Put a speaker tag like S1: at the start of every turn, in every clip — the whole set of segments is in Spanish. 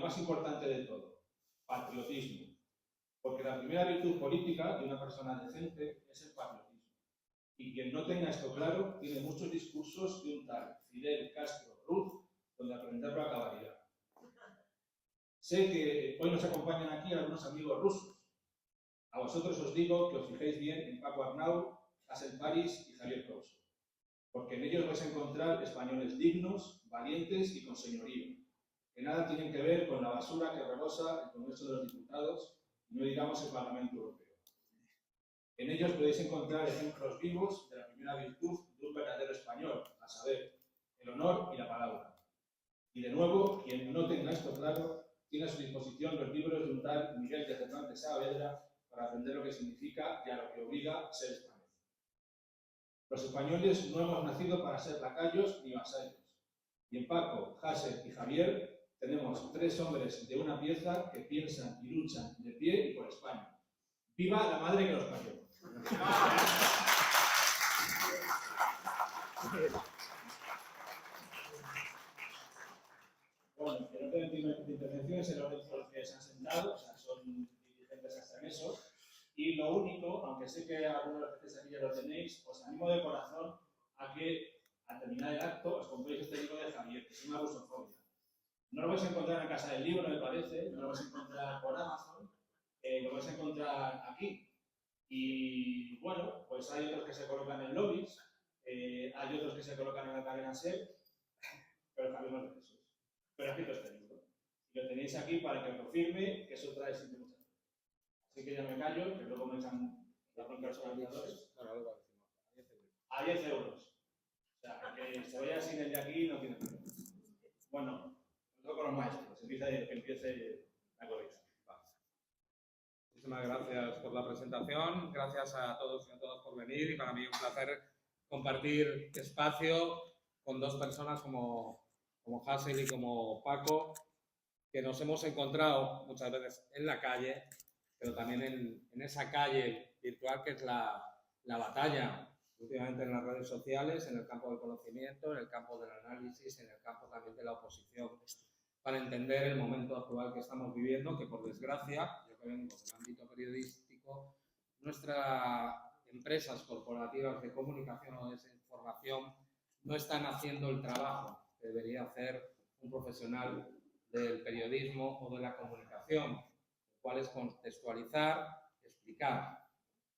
S1: lo más importante de todo, patriotismo. Porque la primera virtud política de una persona decente es el patriotismo. Y quien no tenga esto claro tiene muchos discursos de un tal Fidel Castro Ruz, donde aprenderlo acabaría. Sé que hoy nos acompañan aquí algunos amigos rusos. A vosotros os digo que os fijéis bien en Paco Arnau, Hasél Paris y Javier Couso, porque en ellos vais a encontrar españoles dignos, valientes y con señorío, que nada tienen que ver con la basura que rebosa el Congreso de los Diputados, y no digamos el Parlamento Europeo. En ellos podéis encontrar ejemplos vivos de la primera virtud de un verdadero español, a saber, el honor y la palabra. Y de nuevo, quien no tenga esto claro, tiene a su disposición los libros de un tal Miguel de Cervantes Saavedra para aprender lo que significa y a lo que obliga ser español. Los españoles no hemos nacido para ser lacayos ni vasallos. Y en Paco, Hasél y Javier tenemos 3 hombres de una pieza que piensan y luchan de pie y por España. ¡Viva la madre que los parió! Bueno, el orden de intervención es el orden por el que se han sentado, o sea, son dirigentes extremesos. Y lo único, aunque sé que algunos de ustedes aquí ya lo tenéis, os animo de corazón a que al terminar el acto os compréis este libro de Javier, que es una rusofobia. No lo vais a encontrar en Casa del Libro, me parece, no lo vais a encontrar por Amazon, lo vais a encontrar aquí. Y bueno, pues hay otros que se colocan en lobbies, hay otros que se colocan en la cadena SER, pero Javier no es de esos. Pero aquí está el libro. Y lo tenéis aquí para que os lo firme, que eso trae siempre muchas cosas. Así que ya me callo, que luego me echan la bronca a los organizadores. A 10 euros. O sea, que se vaya sin el de aquí no tiene problema. Bueno, luego con los maestros, que empiece la corrida.
S2: Muchísimas gracias por la presentación, gracias a todos y a todas por venir y para mí un placer compartir espacio con 2 personas como Hasél y como Paco, que nos hemos encontrado muchas veces en la calle, pero también en esa calle virtual que es la batalla últimamente en las redes sociales, en el campo del conocimiento, en el campo del análisis, en el campo también de la oposición, para entender el momento actual que estamos viviendo, que por desgracia, yo que vengo del ámbito periodístico, nuestras empresas corporativas de comunicación o de desinformación no están haciendo el trabajo que debería hacer un profesional del periodismo o de la comunicación, cuál es contextualizar, explicar.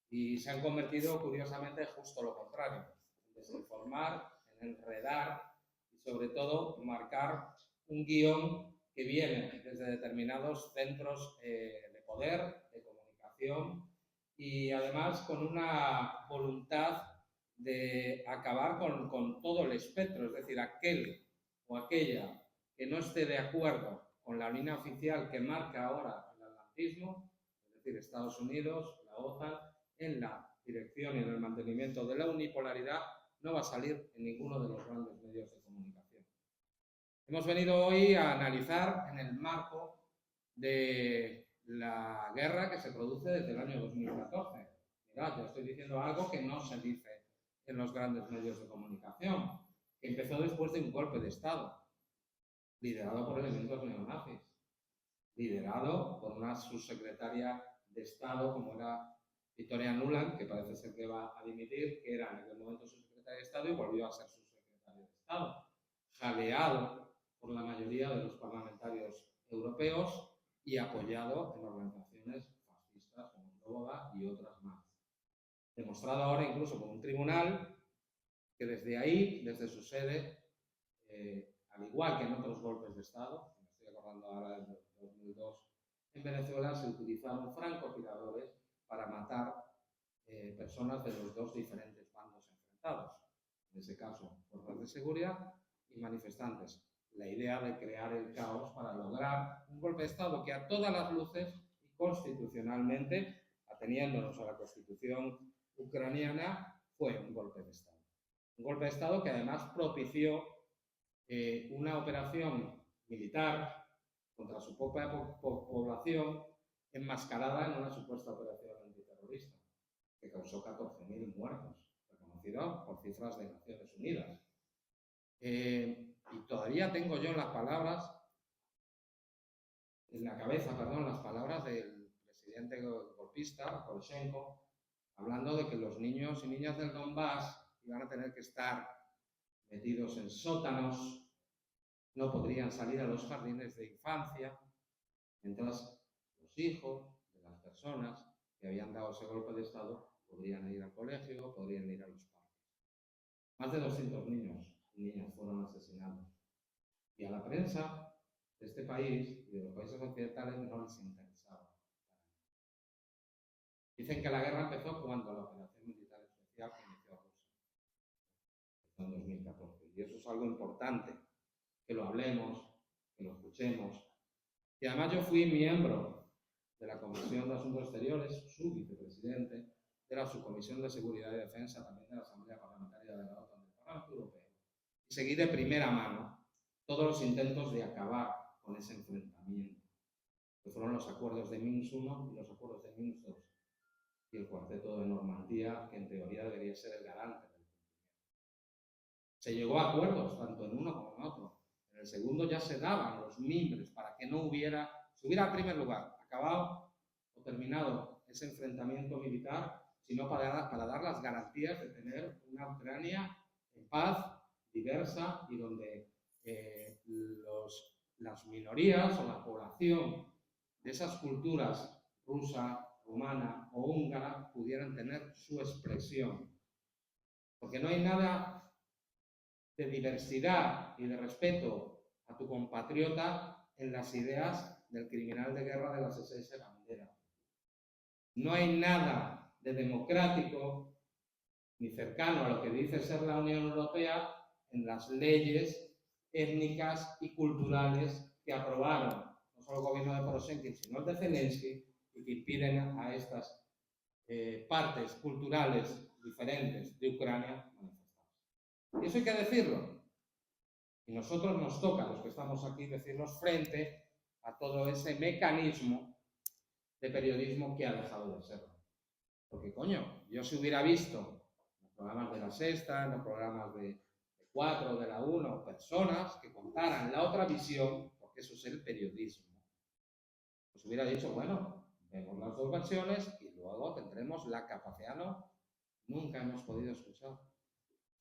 S2: Y se han convertido, curiosamente, justo lo contrario, en desinformar, en enredar y, sobre todo, marcar un guión que viene desde determinados centros de poder, de comunicación y, además, con una voluntad de acabar con todo el espectro, es decir, aquel o aquella que no esté de acuerdo con la línea oficial que marca ahora el atlantismo, es decir, Estados Unidos, la OTAN, en la dirección y en el mantenimiento de la unipolaridad, no va a salir en ninguno de los grandes medios de comunicación. Hemos venido hoy a analizar en el marco de la guerra que se produce desde el año 2014. Mirad, yo estoy diciendo algo que no se dice en los grandes medios de comunicación, que empezó después de un golpe de Estado, liderado por elementos neonazis, liderado por una subsecretaria de Estado como era Victoria Nuland, que parece ser que va a dimitir, que era en aquel momento subsecretaria de Estado y volvió a ser subsecretaria de Estado, jaleado por la mayoría de los parlamentarios europeos y apoyado en organizaciones fascistas como Sloboda y otras más. Demostrado ahora incluso por un tribunal que desde ahí, desde su sede, al igual que en otros golpes de Estado, me estoy acordando ahora del 2002, en Venezuela se utilizaron francotiradores para matar personas de los 2 diferentes bandos enfrentados. En ese caso, fuerzas de seguridad y manifestantes. La idea de crear el caos para lograr un golpe de Estado que a todas las luces y constitucionalmente, ateniéndonos a la Constitución ucraniana, fue un golpe de Estado. Un golpe de Estado que además propició una operación militar contra su propia población enmascarada en una supuesta operación antiterrorista que causó 14.000 muertos, reconocido por cifras de Naciones Unidas. Y todavía tengo yo en las palabras
S3: en la cabeza, perdón, las palabras del presidente golpista, Poroshenko, hablando de que los niños y niñas del Donbass iban a tener que estar metidos en sótanos, no podrían salir a los jardines de infancia, mientras los hijos de las personas que habían dado ese golpe de Estado podrían ir al colegio, podrían ir a los parques. Más de 200 niños y niñas fueron asesinados. Y a la prensa de este país y de los países occidentales no les interesaba. Dicen que la guerra empezó cuando la operación militar especial que inició Rusia, en 2014. Y eso es algo importante, que lo hablemos, que lo escuchemos. Y además yo fui miembro de la Comisión de Asuntos Exteriores, su vicepresidente, de la Subcomisión de Seguridad y Defensa, también de la Asamblea Parlamentaria de la OTAN, del Parlamento Europeo. Y seguí de primera mano todos los intentos de acabar con ese enfrentamiento, que fueron los acuerdos de Minsk I y los acuerdos de Minsk II, y el Cuarteto de Normandía, que en teoría debería ser el garante del cumplimiento. Se llegó a acuerdos, tanto en uno como en otro. En el segundo ya se daban los mimbres para que no hubiera, si hubiera en primer lugar acabado o terminado ese enfrentamiento militar, sino para dar las garantías de tener una Ucrania en paz, diversa, y donde las minorías o la población de esas culturas rusa, rumana o húngara pudieran tener su expresión. Porque no hay nada de diversidad y de respeto a tu compatriota en las ideas del criminal de guerra de las SS Bandera. No hay nada de democrático ni cercano a lo que dice ser la Unión Europea en las leyes étnicas y culturales que aprobaron no solo el gobierno de Poroshenko, sino el de Zelensky, y que impiden a estas partes culturales diferentes de Ucrania manifestarse. Y eso hay que decirlo. Y nosotros nos toca, los que estamos aquí, decirnos frente a todo ese mecanismo de periodismo que ha dejado de serlo. Porque, coño, yo si hubiera visto los programas de La Sexta, los programas de 4, de la 1, personas que contaran la otra visión, porque eso es el periodismo, pues hubiera dicho, bueno, vemos las dos versiones y luego tendremos la capacidad, ¿no? Nunca hemos podido escuchar.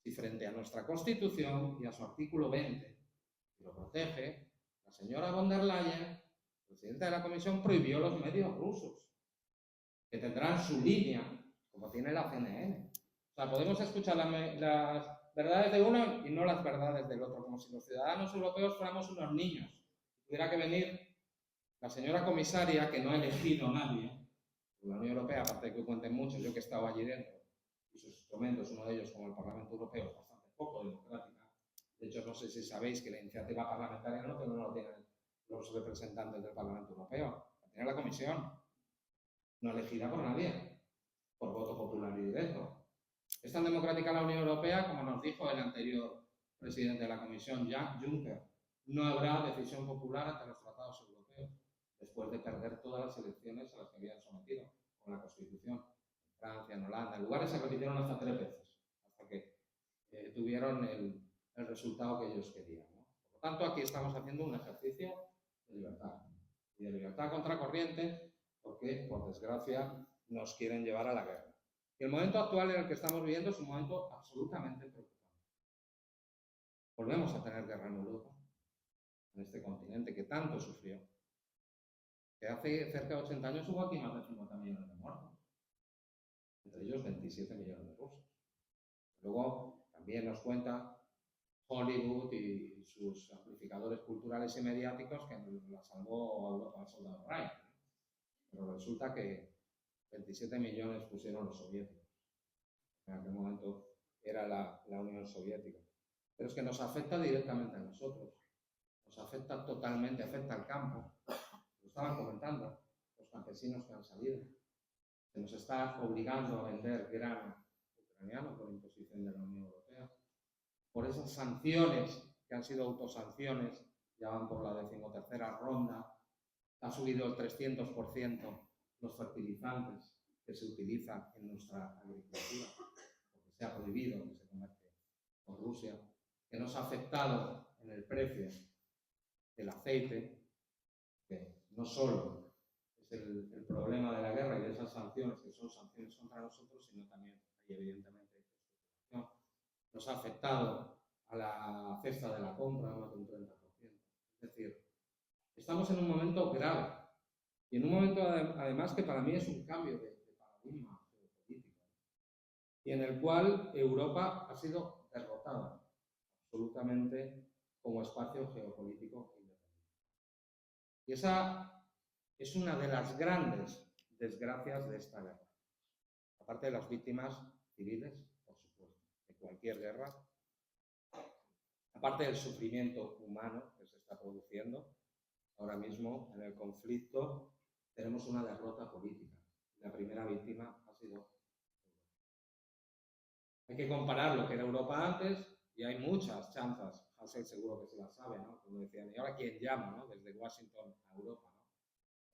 S3: Y frente a nuestra Constitución y a su artículo 20, que lo protege, la señora von der Leyen, presidenta de la Comisión, prohibió los medios rusos, que tendrán su línea, como tiene la CNN. O sea, podemos escuchar las verdades de uno y no las verdades del otro, como si los ciudadanos europeos fuéramos unos niños. Tuviera que venir la señora comisaria, que no ha elegido nadie, la Unión Europea, aparte de que cuenten muchos, yo que he estado allí dentro, y sus instrumentos, uno de ellos como el Parlamento Europeo, es bastante poco democrática. De hecho, no sé si sabéis que la iniciativa parlamentaria no lo tienen los representantes del Parlamento Europeo, la tiene la Comisión, no elegida por nadie, por voto popular y directo. Es tan democrática la Unión Europea como nos dijo el anterior presidente de la Comisión, Jean Juncker. No habrá decisión popular ante los tratados europeos, después de perder todas las elecciones a las que habían sometido con la Constitución. En Francia, en Holanda, en lugares se repitieron hasta 3 veces, hasta que tuvieron el resultado que ellos querían, ¿no? Por lo tanto, aquí estamos haciendo un ejercicio de libertad, y de libertad contracorriente, porque, por desgracia, nos quieren llevar a la guerra. Y el momento actual en el que estamos viviendo es un momento absolutamente preocupante. Volvemos a tener guerra en Europa, en este continente que tanto sufrió, que hace cerca de 80 años hubo aquí más de 50 millones de muertos, entre ellos 27 millones de rusos. Luego también nos cuenta Hollywood y sus amplificadores culturales y mediáticos que la salvó a Europa al soldado Ryan, ¿no? Pero resulta que 27 millones pusieron los soviéticos. En aquel momento era la Unión Soviética. Pero es que nos afecta directamente a nosotros. Nos afecta totalmente, afecta al campo. Lo estaban comentando los campesinos que han salido. Se nos está obligando a vender grano ucraniano por imposición de la Unión Europea. Por esas sanciones que han sido autosanciones, ya van por la 13ª ronda, ha subido el 300% los fertilizantes que se utilizan en nuestra agricultura, porque se ha prohibido que se comercie con Rusia, que nos ha afectado en el precio del aceite, que no solo es el problema de la guerra y de esas sanciones, que son sanciones contra nosotros, sino también, y evidentemente, nos ha afectado a la cesta de la compra más de un 30%. Es decir, estamos en un momento grave y en un momento además que para mí es un cambio de paradigma geopolítico y en el cual Europa ha sido derrotada absolutamente como espacio geopolítico independiente. Y esa es una de las grandes desgracias de esta guerra. Aparte de las víctimas civiles, por supuesto, de cualquier guerra, aparte del sufrimiento humano que se está produciendo, ahora mismo en el conflicto tenemos una derrota política. La primera víctima ha sido Europa. Hay que comparar lo que era Europa antes y hay muchas chanzas. Hassel seguro que se las sabe, ¿no? Cuando decían, ¿y ahora quién llama, ¿no? Desde Washington a Europa, ¿no?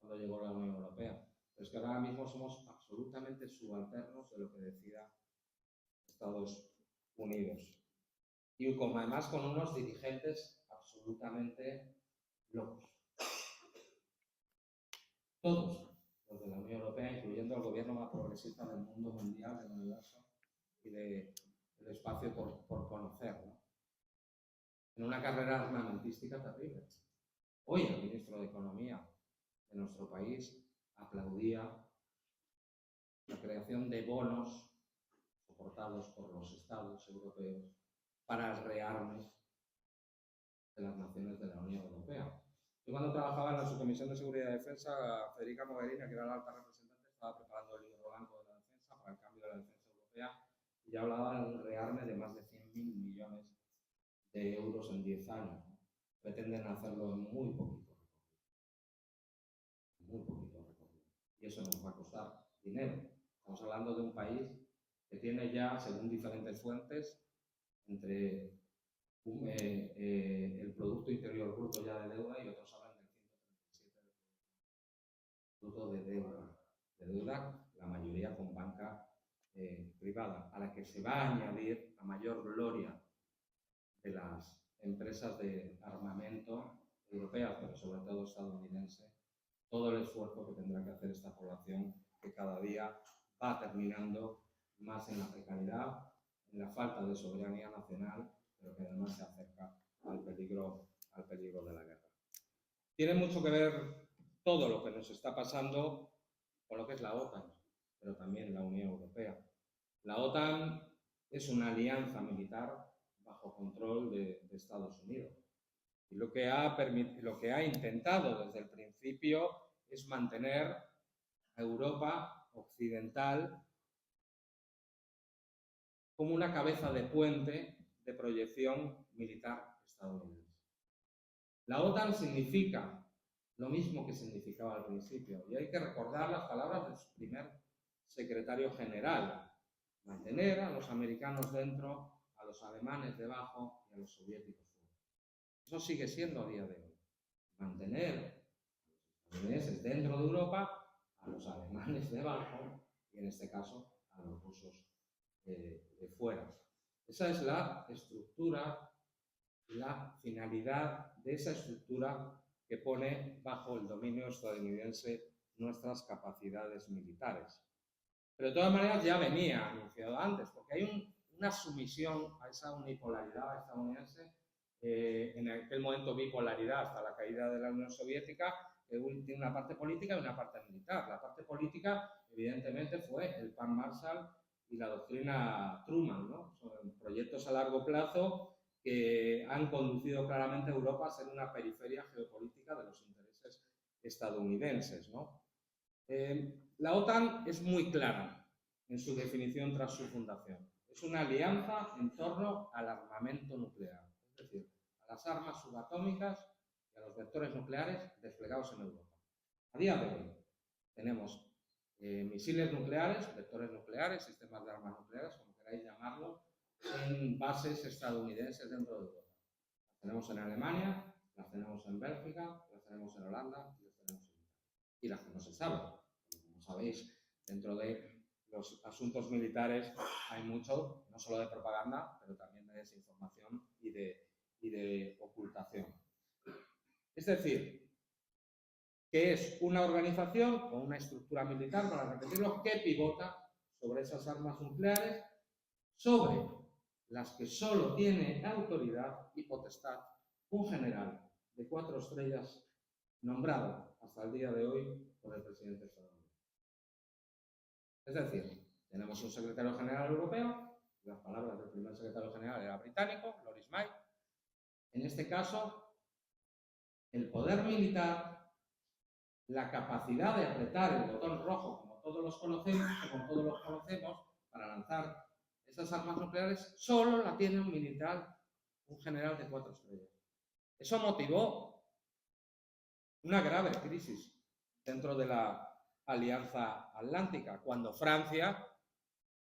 S3: Cuando llegó la Unión Europea. Pero es que ahora mismo somos absolutamente subalternos de lo que decida Estados Unidos. Y como además con unos dirigentes absolutamente locos. Todos los de la Unión Europea, incluyendo el gobierno más progresista del mundo mundial, del universo y del espacio por conocer, ¿no? En una carrera armamentística terrible. Hoy el ministro de Economía de nuestro país aplaudía la creación de bonos soportados por los estados europeos para el rearme de las naciones de la Unión Europea. Yo cuando trabajaba en la Subcomisión de Seguridad y Defensa, Federica Mogherini, que era la alta representante, estaba preparando el libro blanco de la defensa para el cambio de la defensa europea y ya hablaba de un rearme de más de 100.000 millones de euros en 10 años. ¿No? Pretenden hacerlo en muy poquito recorrido. Muy poquito recorrido. Y eso nos va a costar dinero. Estamos hablando de un país que tiene ya, según diferentes fuentes, entre el Producto Interior Bruto ya de deuda y otros hablan del 137% de deuda, la mayoría con banca privada, a la que se va a añadir la mayor gloria de las empresas de armamento europeas, pero sobre todo estadounidense, todo el esfuerzo que tendrá que hacer esta población que cada día va terminando más en la precariedad, en la falta de soberanía nacional, pero que además se acerca al peligro de la guerra. Tiene mucho que ver todo lo que nos está pasando con lo que es la OTAN, pero también la Unión Europea. La OTAN es una alianza militar bajo control de Estados Unidos. Y lo que ha intentado desde el principio es mantener a Europa occidental como una cabeza de puente de proyección militar estadounidense. La OTAN significa lo mismo que significaba al principio, y hay que recordar las palabras de su primer secretario general: mantener a los americanos dentro, a los alemanes debajo y a los soviéticos fuera. Eso sigue siendo a día de hoy. Mantener a los estadounidenses dentro de Europa, a los alemanes debajo y en este caso a los rusos de fuera. Esa es la estructura, la finalidad de esa estructura que pone bajo el dominio estadounidense nuestras capacidades militares. Pero de todas maneras ya venía anunciado antes, porque hay una sumisión a esa unipolaridad estadounidense, en aquel momento bipolaridad hasta la caída de la Unión Soviética, que tiene una parte política y una parte militar. La parte política, evidentemente, fue el Plan Marshall y la doctrina Truman, ¿no? Son proyectos a largo plazo que han conducido claramente a Europa a ser una periferia geopolítica de los intereses estadounidenses, ¿no? La OTAN es muy clara en su definición tras su fundación. Es una alianza en torno al armamento nuclear, es decir, a las armas subatómicas y a los vectores nucleares desplegados en Europa. A día de hoy tenemos misiles nucleares, vectores nucleares, sistemas de armas nucleares, como queráis llamarlo, en bases estadounidenses dentro de Europa. Las tenemos en Alemania, las tenemos en Bélgica, las tenemos en Holanda y las tenemos en Italia. Y las que no se saben. Como sabéis, dentro de los asuntos militares hay mucho, no solo de propaganda, pero también de desinformación y de ocultación. Es decir, que es una organización con una estructura militar, para repetirlo, que pivota sobre esas armas nucleares, sobre las que solo tiene autoridad y potestad un general de 4 estrellas nombrado hasta el día de hoy por el presidente estadounidense. Es decir, tenemos un secretario general europeo, las palabras del primer secretario general era británico, Lord Ismay. En este caso, el poder militar, la capacidad de apretar el botón rojo, como todos los conocemos, para lanzar esas armas nucleares, solo la tiene un militar, un general de 4 estrellas. Eso motivó una grave crisis dentro de la Alianza Atlántica, cuando Francia,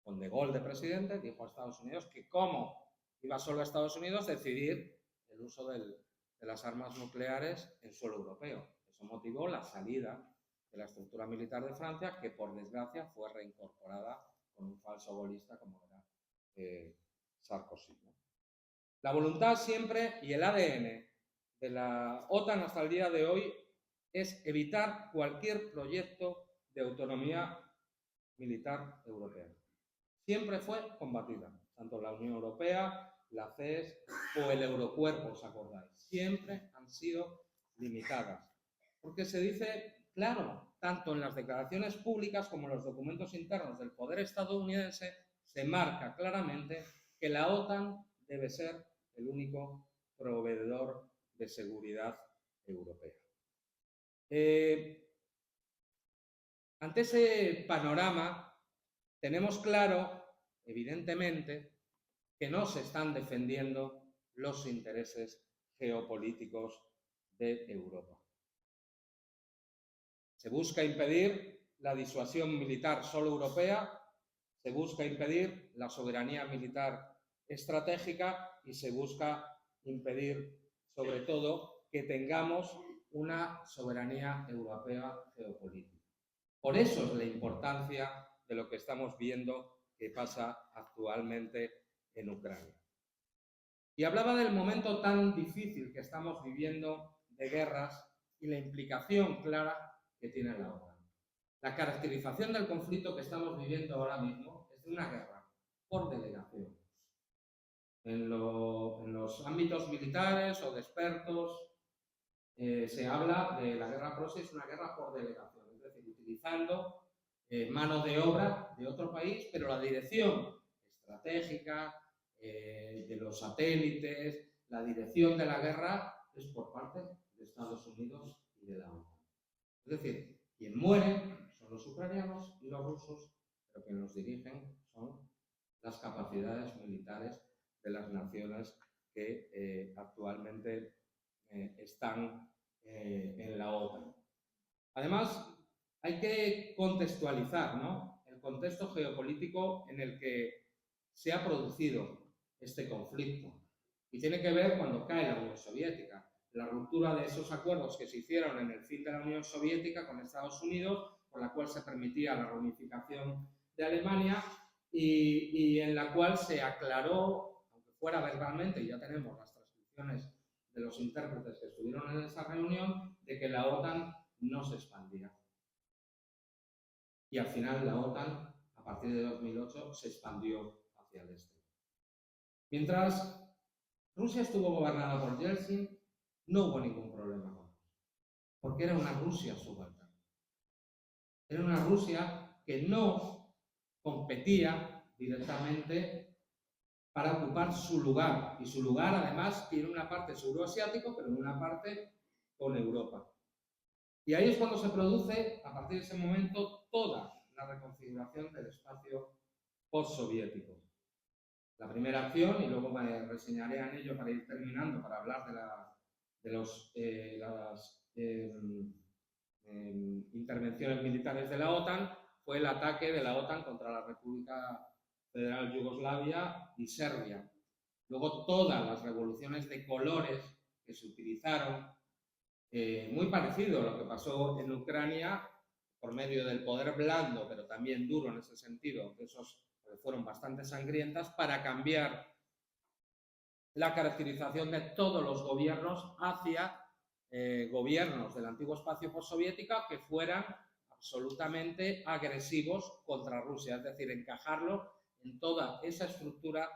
S3: con De Gaulle de presidente, dijo a Estados Unidos que como iba solo a Estados Unidos decidir el uso de las armas nucleares en suelo europeo. Eso motivó la salida de la estructura militar de Francia, que por desgracia fue reincorporada con un falso golista como era Sarkozy, ¿no? La voluntad siempre y el ADN de la OTAN hasta el día de hoy es evitar cualquier proyecto de autonomía militar europea. Siempre fue combatida, tanto la Unión Europea, la CES o el Eurocuerpo, ¿os acordáis? Siempre han sido limitadas, porque se dice, claro, tanto en las declaraciones públicas como en los documentos internos del poder estadounidense, se marca claramente que la OTAN debe ser el único proveedor de seguridad europea. Ante ese panorama, tenemos claro, evidentemente, que no se están defendiendo los intereses geopolíticos de Europa. Se busca impedir la disuasión militar solo europea, se busca impedir la soberanía militar estratégica y se busca impedir, sobre todo, que tengamos una soberanía europea geopolítica. Por eso es la importancia de lo que estamos viendo que pasa actualmente en Ucrania. Y hablaba del momento tan difícil que estamos viviendo de guerras y la implicación clara que tiene la OTAN. La caracterización del conflicto que estamos viviendo ahora mismo es de una guerra por delegación. En los ámbitos militares o de expertos se habla de la guerra proxy, es una guerra por delegación, es decir, utilizando mano de obra de otro país, pero la dirección estratégica, de los satélites, la dirección de la guerra es por parte de Estados Unidos y de la OTAN. Es decir, quien muere son los ucranianos y los rusos, pero quienes los dirigen son las capacidades militares de las naciones que actualmente están en la OTAN. Además, hay que contextualizar, ¿no?, el contexto geopolítico en el que se ha producido este conflicto. Y tiene que ver cuando cae la Unión Soviética, la ruptura de esos acuerdos que se hicieron en el fin de la Unión Soviética con Estados Unidos, por la cual se permitía la reunificación de Alemania y en la cual se aclaró, aunque fuera verbalmente, y ya tenemos las transcripciones de los intérpretes que estuvieron en esa reunión, de que la OTAN no se expandía. Y al final la OTAN, a partir de 2008, se expandió hacia el este. Mientras Rusia estuvo gobernada por Yeltsin, no hubo ningún problema con eso, porque era una Rusia subalterna. Era una Rusia que no competía directamente para ocupar su lugar, y su lugar además tiene una parte euroasiático, pero en una parte con Europa. Y ahí es cuando se produce, a partir de ese momento, toda la reconfiguración del espacio postsoviético. La primera acción, y luego me reseñaré en ello para ir terminando, para hablar de las intervenciones militares de la OTAN, fue el ataque de la OTAN contra la República Federal Yugoslavia y Serbia. Luego todas las revoluciones de colores que se utilizaron, muy parecido a lo que pasó en Ucrania, por medio del poder blando, pero también duro en ese sentido, esos fueron bastante sangrientas, para cambiar la caracterización de todos los gobiernos hacia gobiernos del antiguo espacio postsoviético que fueran absolutamente agresivos contra Rusia, es decir, encajarlo en toda esa estructura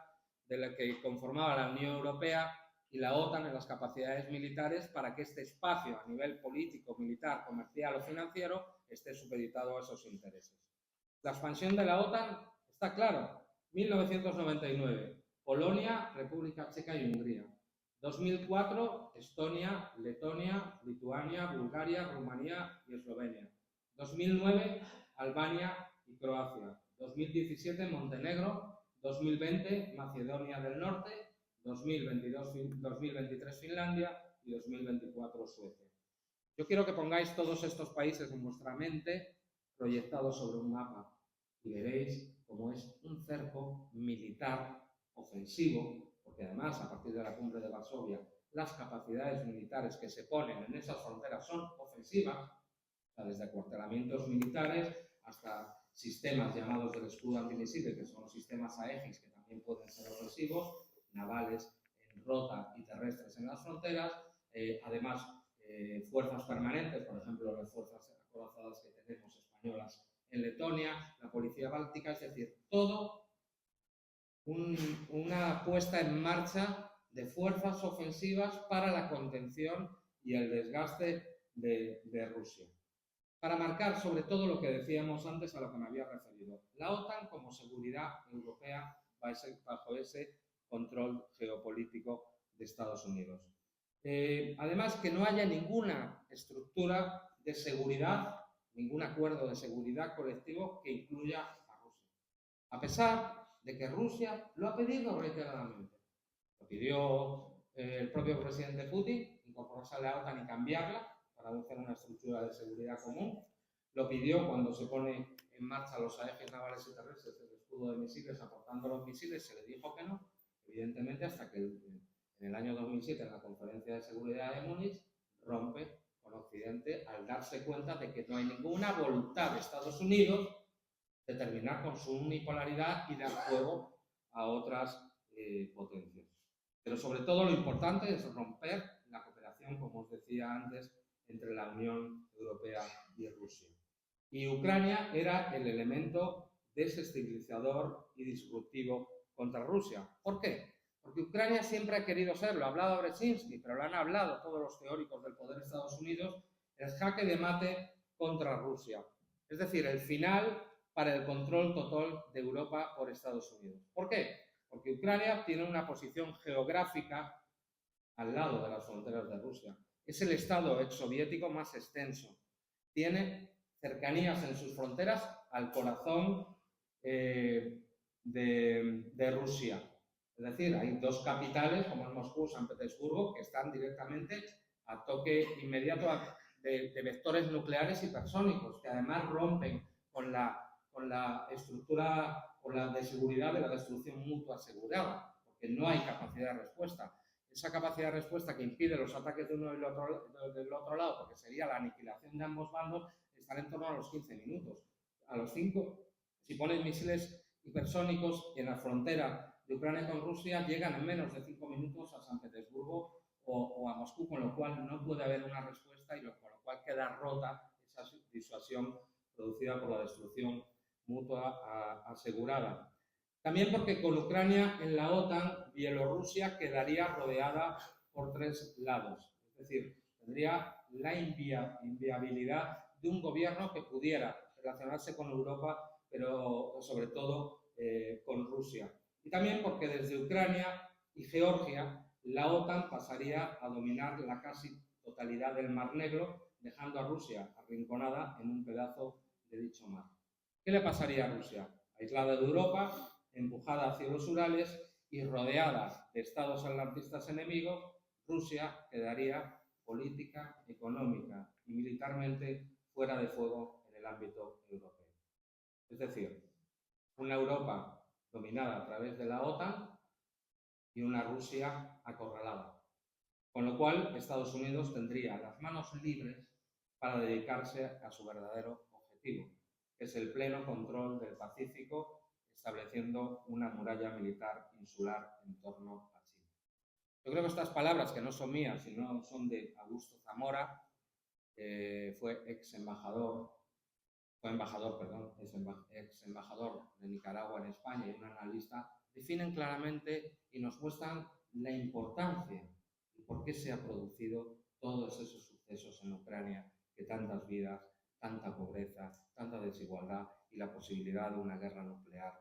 S3: de la que conformaba la Unión Europea y la OTAN en las capacidades militares para que este espacio a nivel político, militar, comercial o financiero esté supeditado a esos intereses. La expansión de la OTAN está claro. 1999, Polonia, República Checa y Hungría. 2004, Estonia, Letonia, Lituania, Bulgaria, Rumanía y Eslovenia. 2009, Albania y Croacia. 2017, Montenegro. 2020, Macedonia del Norte. 2023, Finlandia y 2024, Suecia. Yo quiero que pongáis todos estos países en vuestra mente proyectados sobre un mapa y veréis cómo es un cerco militar ofensivo, porque además a partir de la cumbre de Varsovia las capacidades militares que se ponen en esas fronteras son ofensivas, o sea, desde acuartelamientos militares hasta sistemas llamados del escudo antimisiles, que son sistemas Aegis que también pueden ser ofensivos, navales en rota y terrestres en las fronteras, además fuerzas permanentes, por ejemplo las fuerzas acorazadas que tenemos españolas en Letonia, la policía báltica, es decir, todo una puesta en marcha de fuerzas ofensivas para la contención y el desgaste de Rusia. Para marcar sobre todo lo que decíamos antes, a lo que me había referido, la OTAN como seguridad europea bajo ese control geopolítico de Estados Unidos. Además, que no haya ninguna estructura de seguridad, ningún acuerdo de seguridad colectivo que incluya a Rusia. A pesar de que Rusia lo ha pedido reiteradamente. Lo pidió el propio presidente Putin, incorporarse a la OTAN y cambiarla para hacer una estructura de seguridad común. Lo pidió cuando se pone en marcha los Aegis navales y terrestres del escudo de misiles, aportando los misiles, se le dijo que no, evidentemente hasta que en el año 2007, en la Conferencia de Seguridad de Múnich, rompe con Occidente al darse cuenta de que no hay ninguna voluntad de Estados Unidos de terminar con su unipolaridad y dar juego a otras potencias. Pero sobre todo lo importante es romper la cooperación, como os decía antes, entre la Unión Europea y Rusia. Y Ucrania era el elemento desestabilizador y disruptivo contra Rusia. ¿Por qué? Porque Ucrania siempre ha querido ser, lo ha hablado Brzezinski, pero lo han hablado todos los teóricos del poder de Estados Unidos, el jaque de mate contra Rusia. Es decir, el final para el control total de Europa por Estados Unidos. ¿Por qué? Porque Ucrania tiene una posición geográfica al lado de las fronteras de Rusia. Es el estado exsoviético más extenso. Tiene cercanías en sus fronteras al corazón de Rusia. Es decir, hay dos capitales, como es Moscú y San Petersburgo, que están directamente a toque inmediato de vectores nucleares hipersónicos, que además rompen con la estructura o la de seguridad de la destrucción mutua asegurada, porque no hay capacidad de respuesta. Esa capacidad de respuesta que impide los ataques de uno y del otro lado, porque sería la aniquilación de ambos bandos, está en torno a los 15 minutos. A los 5, si pones misiles hipersónicos en la frontera de Ucrania con Rusia, llegan en menos de 5 minutos a San Petersburgo o a Moscú, con lo cual no puede haber una respuesta y con lo cual queda rota esa disuasión producida por la destrucción mutua asegurada. También porque con Ucrania en la OTAN, Bielorrusia quedaría rodeada por 3 lados. Es decir, tendría la inviabilidad de un gobierno que pudiera relacionarse con Europa, pero sobre todo con Rusia. Y también porque desde Ucrania y Georgia la OTAN pasaría a dominar la casi totalidad del Mar Negro, dejando a Rusia arrinconada en un pedazo de dicho mar. ¿Qué le pasaría a Rusia? Aislada de Europa, empujada hacia los Urales y rodeada de estados atlantistas enemigos, Rusia quedaría política, económica y militarmente fuera de fuego en el ámbito europeo. Es decir, una Europa dominada a través de la OTAN y una Rusia acorralada. Con lo cual, Estados Unidos tendría las manos libres para dedicarse a su verdadero objetivo, que es el pleno control del Pacífico, estableciendo una muralla militar insular en torno a China. Yo creo que estas palabras, que no son mías, sino son de Augusto Zamora, fue ex embajador de Nicaragua en España y un analista, definen claramente y nos muestran la importancia y por qué se han producido todos esos sucesos en Ucrania, que tantas vidas, tanta pobreza, tanta desigualdad y la posibilidad de una guerra nuclear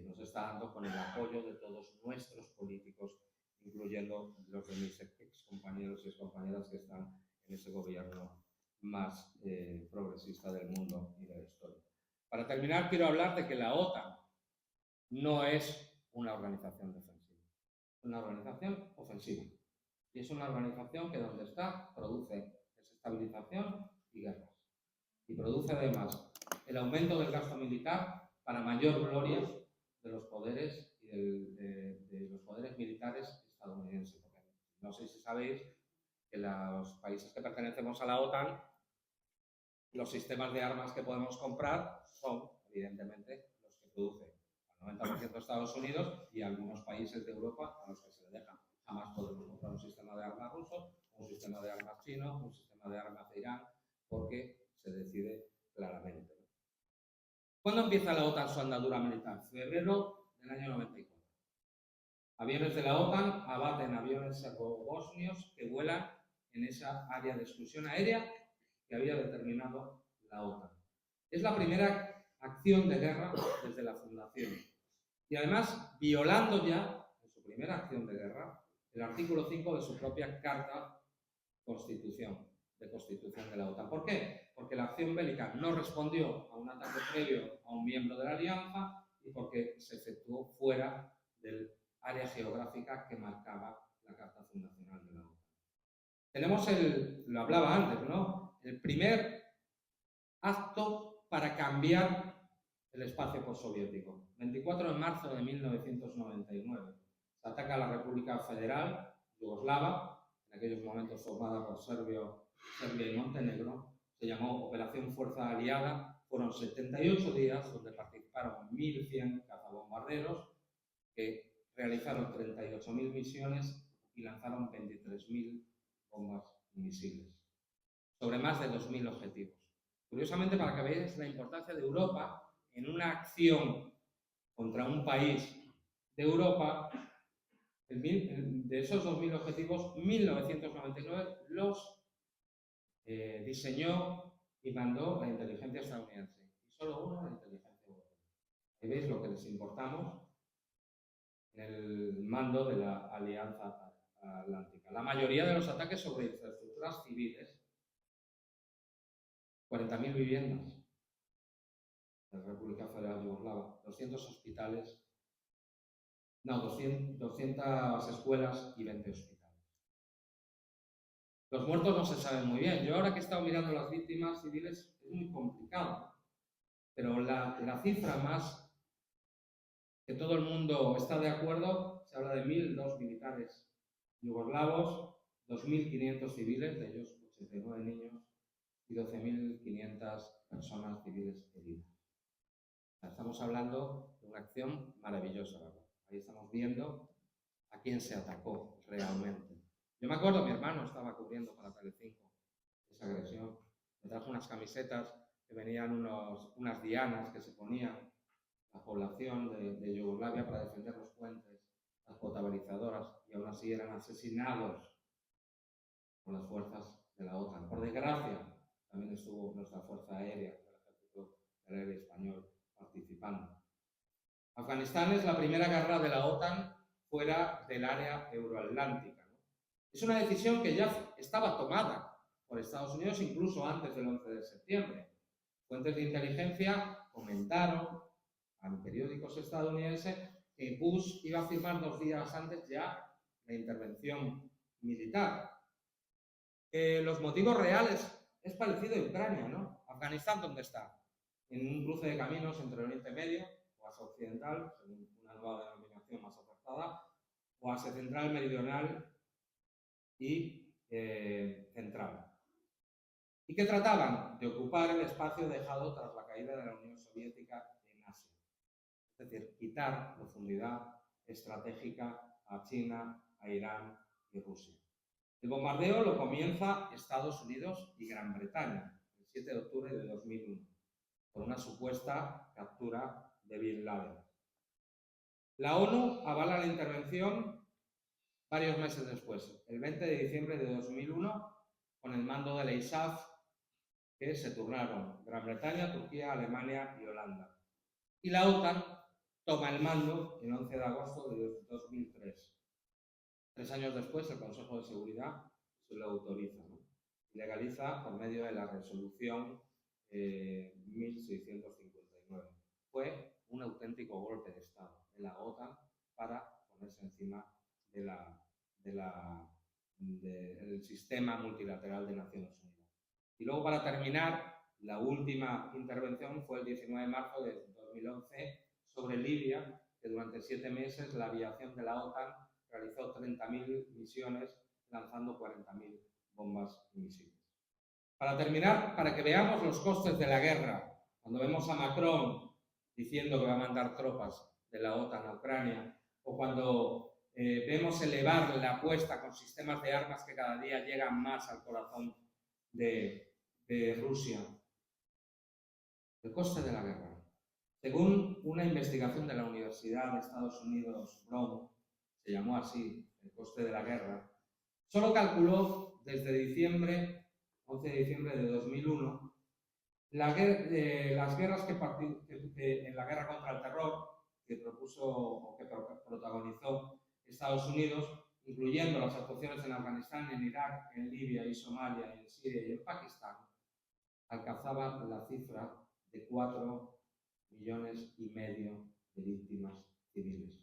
S3: nos está dando con el apoyo de todos nuestros políticos, incluyendo los de mis ex compañeros y ex compañeras que están en ese gobierno más progresista del mundo y de la historia. Para terminar, quiero hablar de que la OTAN no es una organización defensiva, es una organización ofensiva. Y es una organización que donde está produce desestabilización y guerras. Y produce además el aumento del gasto militar para mayor gloria de los poderes y de los poderes militares estadounidenses. No sé si sabéis que los países que pertenecemos a la OTAN, los sistemas de armas que podemos comprar son, evidentemente, los que produce al 90% Estados Unidos y algunos países de Europa a los que se le dejan. Jamás podemos comprar un sistema de armas ruso, un sistema de armas chino, un sistema de armas de Irán, porque se decide claramente. ¿Cuándo empieza la OTAN su andadura militar? Febrero del año 94. Aviones de la OTAN abaten aviones serbobosnios que vuelan en esa área de exclusión aérea que había determinado la OTAN. Es la primera acción de guerra desde la fundación. Y además, violando ya, en su primera acción de guerra, el artículo 5 de su propia Carta de Constitución de la OTAN. ¿Por qué? Porque la acción bélica no respondió a un ataque previo a un miembro de la alianza y porque se efectuó fuera del área geográfica que marcaba la Carta Fundacional de la OTAN. Tenemos lo hablaba antes, ¿no? El primer acto para cambiar el espacio postsoviético. 24 de marzo de 1999. Se ataca a la República Federal Yugoslava, en aquellos momentos formada por Serbia y Montenegro. Se llamó Operación Fuerza Aliada. Fueron 78 días donde participaron 1.100 cazabombarderos que realizaron 38.000 misiones y lanzaron 23.000 bombas y misiles sobre más de 2.000 objetivos. Curiosamente, para que veáis la importancia de Europa en una acción contra un país de Europa, de esos 2.000 objetivos, 1.999 los diseñó y mandó la inteligencia estadounidense. Y solo uno la inteligencia europea. Ahí veis lo que les importamos en el mando de la Alianza Atlántica. La mayoría de los ataques sobre infraestructuras civiles, 40.000 viviendas de la República Federal Yugoslava, 200 hospitales, 200 escuelas y 20 hospitales. Los muertos no se saben muy bien. Yo ahora que he estado mirando las víctimas civiles es muy complicado, pero la cifra más que todo el mundo está de acuerdo, se habla de 1.002 militares yugoslavos, 2.500 civiles, de ellos 89 niños, y 12.500 personas civiles heridas. Estamos hablando de una acción maravillosa, ¿verdad? Ahí estamos viendo a quién se atacó realmente. Yo me acuerdo, mi hermano estaba cubriendo para Telecinco esa agresión. Me trajo unas camisetas que venían unas dianas que se ponían la población de Yugoslavia para defender los puentes, las potabilizadoras, y aún así eran asesinados por las fuerzas de la OTAN. Por desgracia, también estuvo nuestra Fuerza Aérea del Ejército Aéreo Español participando. Afganistán es la primera guerra de la OTAN fuera del área euroatlántica, ¿no? Es una decisión que ya estaba tomada por Estados Unidos incluso antes del 11 de septiembre. Fuentes de inteligencia comentaron a periódicos estadounidenses que Bush iba a firmar 2 días antes ya la intervención militar. Los motivos reales es parecido a Ucrania, ¿no? Afganistán, ¿dónde está? En un cruce de caminos entre el Oriente Medio o Asia Occidental, según una nueva denominación más acertada, o Asia Central, Meridional y Central. ¿Y qué trataban? De ocupar el espacio dejado tras la caída de la Unión Soviética en Asia. Es decir, quitar profundidad estratégica a China, a Irán y Rusia. El bombardeo lo comienza Estados Unidos y Gran Bretaña el 7 de octubre de 2001, por una supuesta captura de Bin Laden. La ONU avala la intervención varios meses después, el 20 de diciembre de 2001, con el mando de la ISAF, que se turnaron Gran Bretaña, Turquía, Alemania y Holanda. Y la OTAN toma el mando el 11 de agosto de 2003. 3 años después, el Consejo de Seguridad se lo autoriza, ¿no? Y legaliza por medio de la resolución 1659. Fue un auténtico golpe de Estado de la OTAN para ponerse encima del sistema multilateral de Naciones Unidas. Y luego, para terminar, la última intervención fue el 19 de marzo de 2011 sobre Libia, que durante 7 meses la aviación de la OTAN realizó 30.000 misiones lanzando 40.000 bombas y misiles. Para terminar, para que veamos los costes de la guerra, cuando vemos a Macron diciendo que va a mandar tropas de la OTAN a Ucrania, o cuando vemos elevar la apuesta con sistemas de armas que cada día llegan más al corazón de Rusia. El coste de la guerra. Según una investigación de la Universidad de Estados Unidos, Brown, se llamó así, el coste de la guerra, solo calculó desde 11 de diciembre de 2001, las guerras en la guerra contra el terror que propuso o que protagonizó Estados Unidos, incluyendo las actuaciones en Afganistán, en Irak, en Libia y Somalia, en Siria y en Pakistán, alcanzaba la cifra de 4,5 millones de víctimas civiles.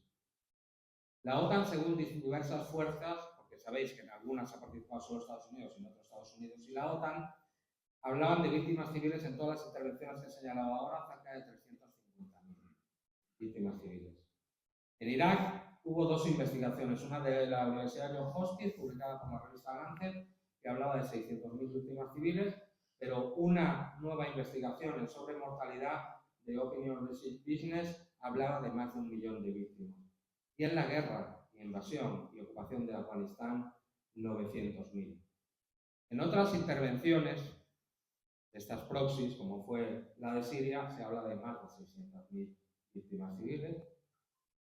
S3: La OTAN, según diversas fuerzas, porque sabéis que en algunas ha participado solo Estados Unidos y en otras Estados Unidos y la OTAN, hablaban de víctimas civiles en todas las intervenciones que he señalado ahora, cerca de 350.000 víctimas civiles. En Irak hubo 2 investigaciones, una de la Universidad Johns Hopkins, publicada por la revista Lancet, que hablaba de 600.000 víctimas civiles, pero una nueva investigación sobre mortalidad de Opinion Research Business hablaba de más de 1 millón de víctimas. Y en la guerra, invasión y ocupación de Afganistán, 900.000. En otras intervenciones de estas proxies, como fue la de Siria, se habla de más de 600.000 víctimas civiles.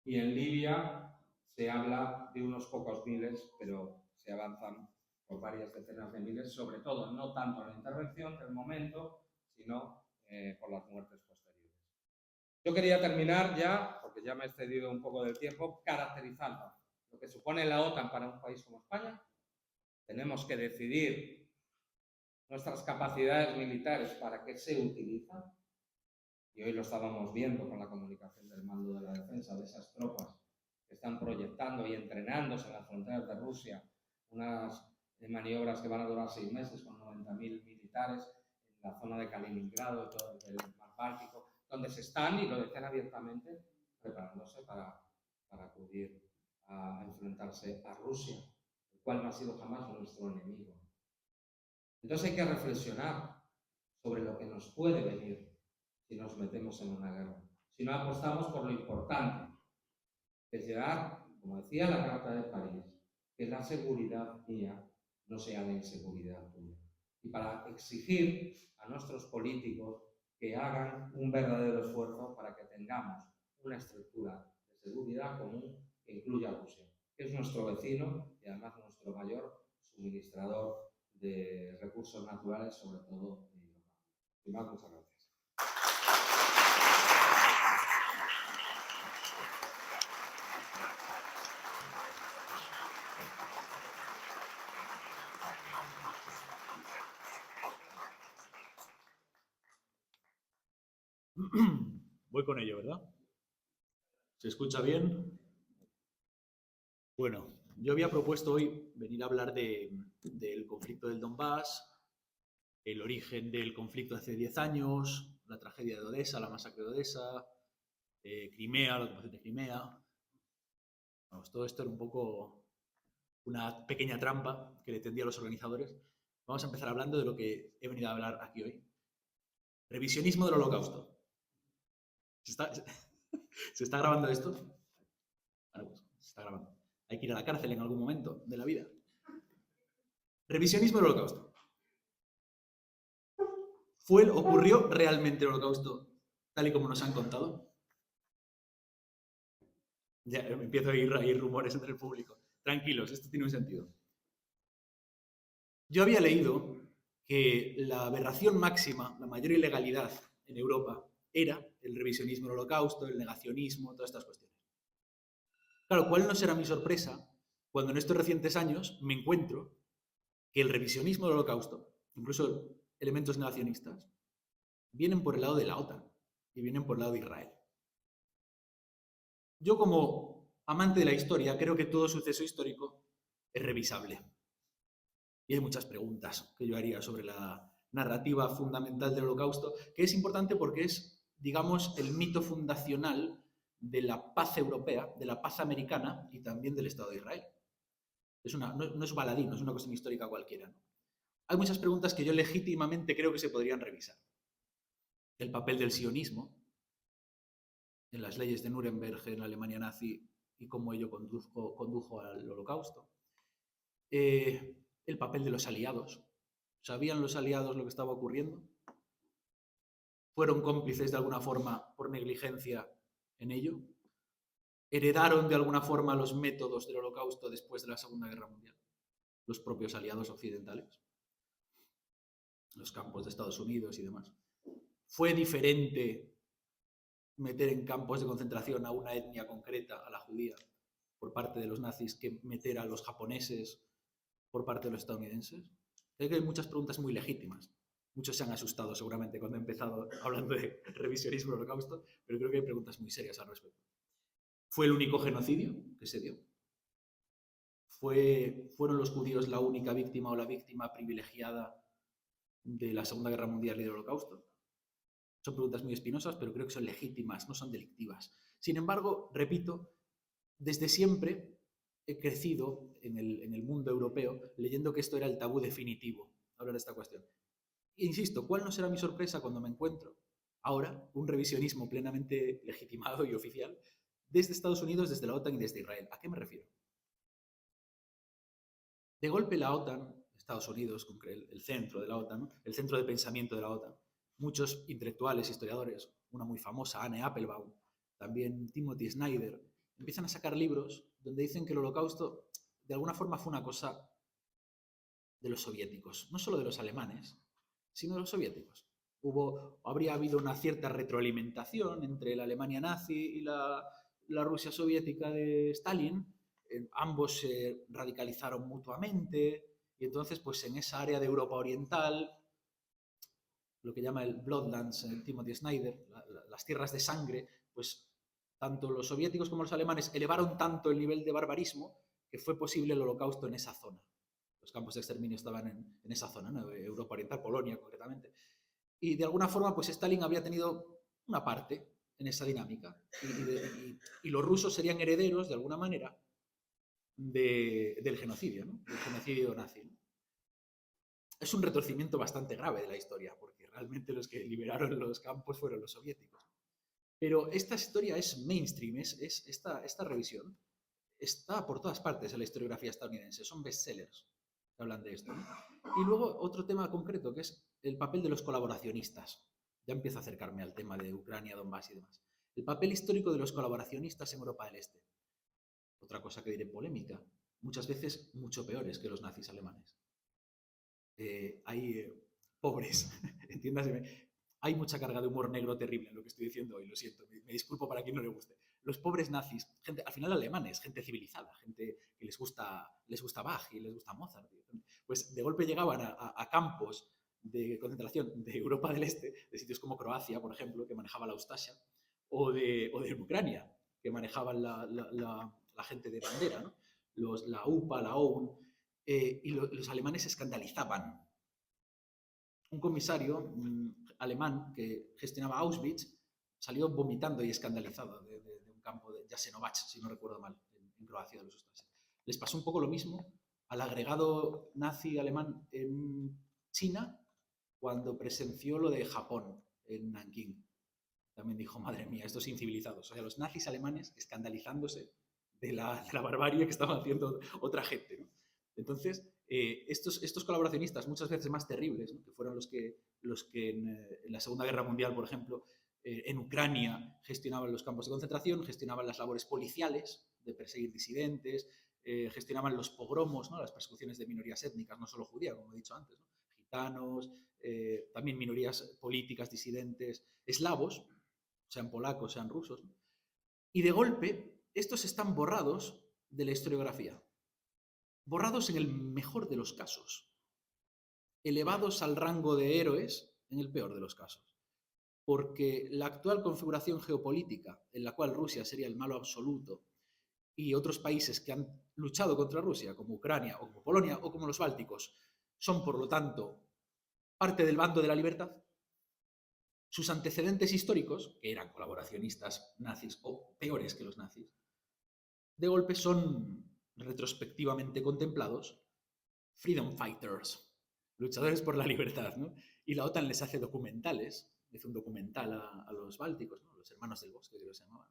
S3: Y en Libia se habla de unos pocos miles, pero se avanzan por varias decenas de miles, sobre todo no tanto en la intervención del momento, sino por las muertes posteriores. Yo quería terminar ya, porque ya me he excedido un poco del tiempo, caracterizando lo que supone la OTAN para un país como España. Tenemos que decidir nuestras capacidades militares para qué se utilizan. Y hoy lo estábamos viendo con la comunicación del mando de la defensa, de esas tropas que están proyectando y entrenándose en las fronteras de Rusia, unas maniobras que van a durar 6 meses con 90.000 militares en la zona de Kaliningrado, todo el mar Báltico, donde se están, y lo decían abiertamente, preparándose para acudir a enfrentarse a Rusia, el cual no ha sido jamás nuestro enemigo. Entonces hay que reflexionar sobre lo que nos puede venir si nos metemos en una guerra, si no apostamos por lo importante, que es llegar, como decía la Carta de París, que la seguridad mía no sea la inseguridad tuya. Y para exigir a nuestros políticos que hagan un verdadero esfuerzo para que tengamos una estructura de seguridad común que incluya a Rusia, que es nuestro vecino y además nuestro mayor suministrador de recursos naturales, sobre todo en Europa. Sin más, muchas gracias.
S4: Voy con ello, ¿verdad? ¿Se escucha bien? Bueno, yo había propuesto hoy venir a hablar del conflicto del Donbass, el origen del conflicto hace 10 años, la tragedia de Odessa, la masacre de Odessa, Crimea, la ocupación de Crimea. Vamos, todo esto era un poco una pequeña trampa que le tendí a los organizadores. Vamos a empezar hablando de lo que he venido a hablar aquí hoy. Revisionismo del Holocausto. ¿Se está grabando esto? Bueno, pues se está grabando. Hay que ir a la cárcel en algún momento de la vida. Revisionismo del Holocausto. ¿Ocurrió realmente el Holocausto tal y como nos han contado? Ya empiezo a ir rumores entre el público. Tranquilos, esto tiene un sentido. Yo había leído que la aberración máxima, la mayor ilegalidad en Europa, era el revisionismo del Holocausto, el negacionismo, todas estas cuestiones. Claro, ¿cuál no será mi sorpresa cuando en estos recientes años me encuentro que el revisionismo del Holocausto, incluso elementos negacionistas, vienen por el lado de la OTAN y vienen por el lado de Israel? Yo, como amante de la historia, creo que todo suceso histórico es revisable. Y hay muchas preguntas que yo haría sobre la narrativa fundamental del Holocausto, que es importante porque es, digamos, el mito fundacional de la paz europea, de la paz americana y también del Estado de Israel. No es baladí, no es una cuestión histórica cualquiera, ¿no? Hay muchas preguntas que yo legítimamente creo que se podrían revisar. El papel del sionismo en las leyes de Nuremberg en la Alemania nazi y cómo ello condujo al Holocausto. El papel de los aliados. ¿Sabían los aliados lo que estaba ocurriendo? ¿Fueron cómplices de alguna forma por negligencia en ello? ¿Heredaron de alguna forma los métodos del Holocausto después de la Segunda Guerra Mundial? Los propios aliados occidentales. Los campos de Estados Unidos y demás. ¿Fue diferente meter en campos de concentración a una etnia concreta, a la judía, por parte de los nazis, que meter a los japoneses por parte de los estadounidenses? Creo que hay muchas preguntas muy legítimas. Muchos se han asustado seguramente cuando he empezado hablando de revisionismo del Holocausto, pero creo que hay preguntas muy serias al respecto. ¿Fue el único genocidio que se dio? ¿Fueron los judíos la única víctima o la víctima privilegiada de la Segunda Guerra Mundial y del Holocausto? Son preguntas muy espinosas, pero creo que son legítimas, no son delictivas. Sin embargo, repito, desde siempre he crecido en el mundo europeo leyendo que esto era el tabú definitivo, hablar de esta cuestión. E insisto, ¿cuál no será mi sorpresa cuando me encuentro ahora un revisionismo plenamente legitimado y oficial desde Estados Unidos, desde la OTAN y desde Israel? ¿A qué me refiero? De golpe la OTAN, Estados Unidos, el centro de la OTAN, el centro de pensamiento de la OTAN, muchos intelectuales, historiadores, una muy famosa, Anne Applebaum, también Timothy Snyder, empiezan a sacar libros donde dicen que el Holocausto de alguna forma fue una cosa de los soviéticos, no solo de los alemanes, sino de los soviéticos. Habría habido una cierta retroalimentación entre la Alemania nazi y la Rusia soviética de Stalin. Ambos se radicalizaron mutuamente y entonces pues en esa área de Europa Oriental, lo que llama el Bloodlands, Timothy Snyder, las tierras de sangre, pues tanto los soviéticos como los alemanes elevaron tanto el nivel de barbarismo que fue posible el Holocausto en esa zona. Los campos de exterminio estaban en esa zona, ¿no? Europa Oriental, Polonia concretamente. Y de alguna forma, pues Stalin habría tenido una parte en esa dinámica. Y los rusos serían herederos, de alguna manera, del genocidio, ¿no? Del genocidio nazi, ¿no? Es un retorcimiento bastante grave de la historia, porque realmente los que liberaron los campos fueron los soviéticos. Pero esta historia es mainstream, esta revisión está por todas partes en la historiografía estadounidense, son bestsellers que hablan de esto, ¿no? Y luego otro tema concreto, que es el papel de los colaboracionistas. Ya empiezo a acercarme al tema de Ucrania, Donbass y demás. El papel histórico de los colaboracionistas en Europa del Este. Otra cosa que diré polémica, muchas veces mucho peores que los nazis alemanes. Hay pobres, entiéndaseme, hay mucha carga de humor negro terrible en lo que estoy diciendo hoy, lo siento, me disculpo para quien no le guste. Los pobres nazis, gente, al final alemanes, gente civilizada, gente que les gusta Bach y les gusta Mozart, pues de golpe llegaban a campos de concentración de Europa del Este, de sitios como Croacia, por ejemplo, que manejaba la Ustasha, o de Ucrania, que manejaban la gente de bandera, ¿no? La UPA, la OUN, y los alemanes se escandalizaban. Un comisario alemán que gestionaba Auschwitz salió vomitando y escandalizado de un campo de Jasenovac, si no recuerdo mal, en Croacia de los Ustases. Les pasó un poco lo mismo al agregado nazi alemán en China cuando presenció lo de Japón en Nankín. También dijo, madre mía, estos incivilizados. O sea, los nazis alemanes escandalizándose de la barbarie que estaba haciendo otra gente, ¿no? Entonces, estos colaboracionistas, muchas veces más terribles, ¿no? Que fueron los que en la Segunda Guerra Mundial, por ejemplo, en Ucrania gestionaban los campos de concentración, gestionaban las labores policiales de perseguir disidentes, gestionaban los pogromos, ¿no? Las persecuciones de minorías étnicas, no solo judías, como he dicho antes, ¿no? Gitanos, también minorías políticas, disidentes, eslavos, sean polacos, sean rusos, ¿no? Y de golpe, estos están borrados de la historiografía. Borrados en el mejor de los casos. Elevados al rango de héroes en el peor de los casos. Porque la actual configuración geopolítica, en la cual Rusia sería el malo absoluto, y otros países que han luchado contra Rusia, como Ucrania o como Polonia o como los bálticos, son, por lo tanto, parte del bando de la libertad. Sus antecedentes históricos, que eran colaboracionistas nazis o peores que los nazis, de golpe son retrospectivamente contemplados freedom fighters, luchadores por la libertad, ¿no? Y la OTAN les hace documentales, hizo un documental a los bálticos, ¿no? Los hermanos del bosque, creo que se llamaban.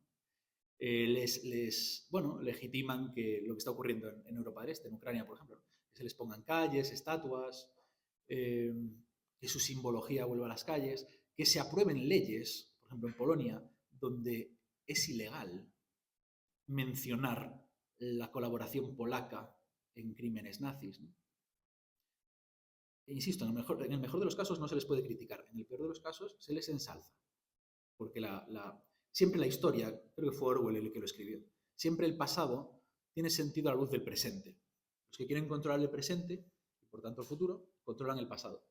S4: Bueno, legitiman que lo que está ocurriendo en Europa del Este, en Ucrania, por ejemplo, que se les pongan calles, estatuas, que su simbología vuelva a las calles, que se aprueben leyes, por ejemplo en Polonia, donde es ilegal mencionar la colaboración polaca en crímenes nazis, ¿no? E insisto, en el mejor de los casos no se les puede criticar, en el peor de los casos se les ensalza, porque siempre la historia, creo que fue Orwell el que lo escribió, siempre el pasado tiene sentido a la luz del presente. Los que quieren controlar el presente, y por tanto el futuro, controlan el pasado.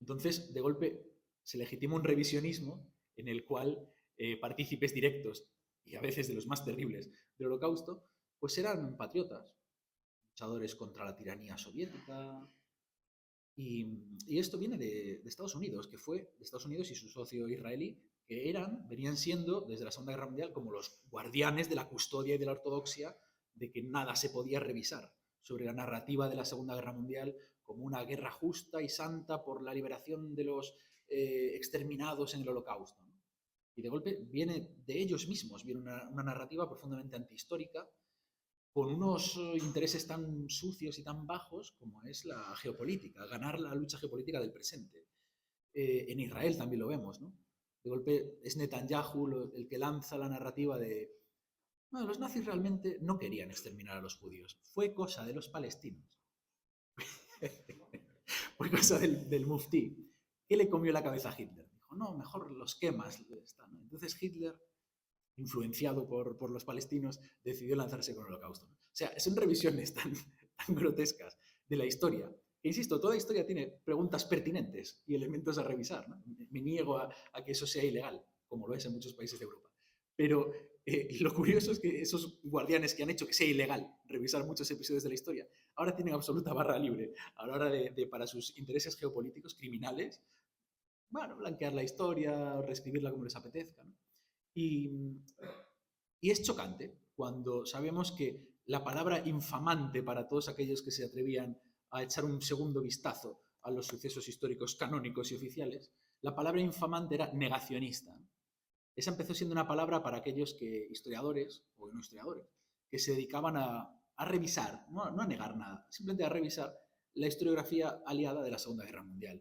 S4: Entonces, de golpe, se legitima un revisionismo en el cual partícipes directos, y a veces de los más terribles, del Holocausto, pues eran patriotas, luchadores contra la tiranía soviética. Y esto viene de Estados Unidos, que fue de Estados Unidos y su socio israelí, que venían siendo, desde la Segunda Guerra Mundial, como los guardianes de la custodia y de la ortodoxia, de que nada se podía revisar sobre la narrativa de la Segunda Guerra Mundial como una guerra justa y santa por la liberación de los exterminados en el Holocausto, ¿no? Y de golpe viene de ellos mismos, viene una narrativa profundamente antihistórica, con unos intereses tan sucios y tan bajos como es la geopolítica, ganar la lucha geopolítica del presente. En Israel también lo vemos, ¿no? De golpe es Netanyahu el que lanza la narrativa de no, los nazis realmente no querían exterminar a los judíos, fue cosa de los palestinos. Fue cosa del muftí. ¿Qué le comió la cabeza a Hitler? Dijo, no, mejor los quemas. Entonces Hitler, influenciado por los palestinos, decidió lanzarse con el Holocausto. O sea, son revisiones tan grotescas de la historia. E insisto, toda historia tiene preguntas pertinentes y elementos a revisar, ¿no? Me niego a que eso sea ilegal, como lo es en muchos países de Europa. Pero lo curioso es que esos guardianes que han hecho que sea ilegal revisar muchos episodios de la historia, ahora tienen absoluta barra libre a la hora de para sus intereses geopolíticos criminales, bueno, blanquear la historia, reescribirla como les apetezca, ¿no? Y es chocante cuando sabemos que la palabra infamante para todos aquellos que se atrevían a echar un segundo vistazo a los sucesos históricos canónicos y oficiales, la palabra infamante era negacionista. Esa empezó siendo una palabra para aquellos historiadores, o no historiadores, que se dedicaban a revisar, no a negar nada, simplemente a revisar la historiografía aliada de la Segunda Guerra Mundial.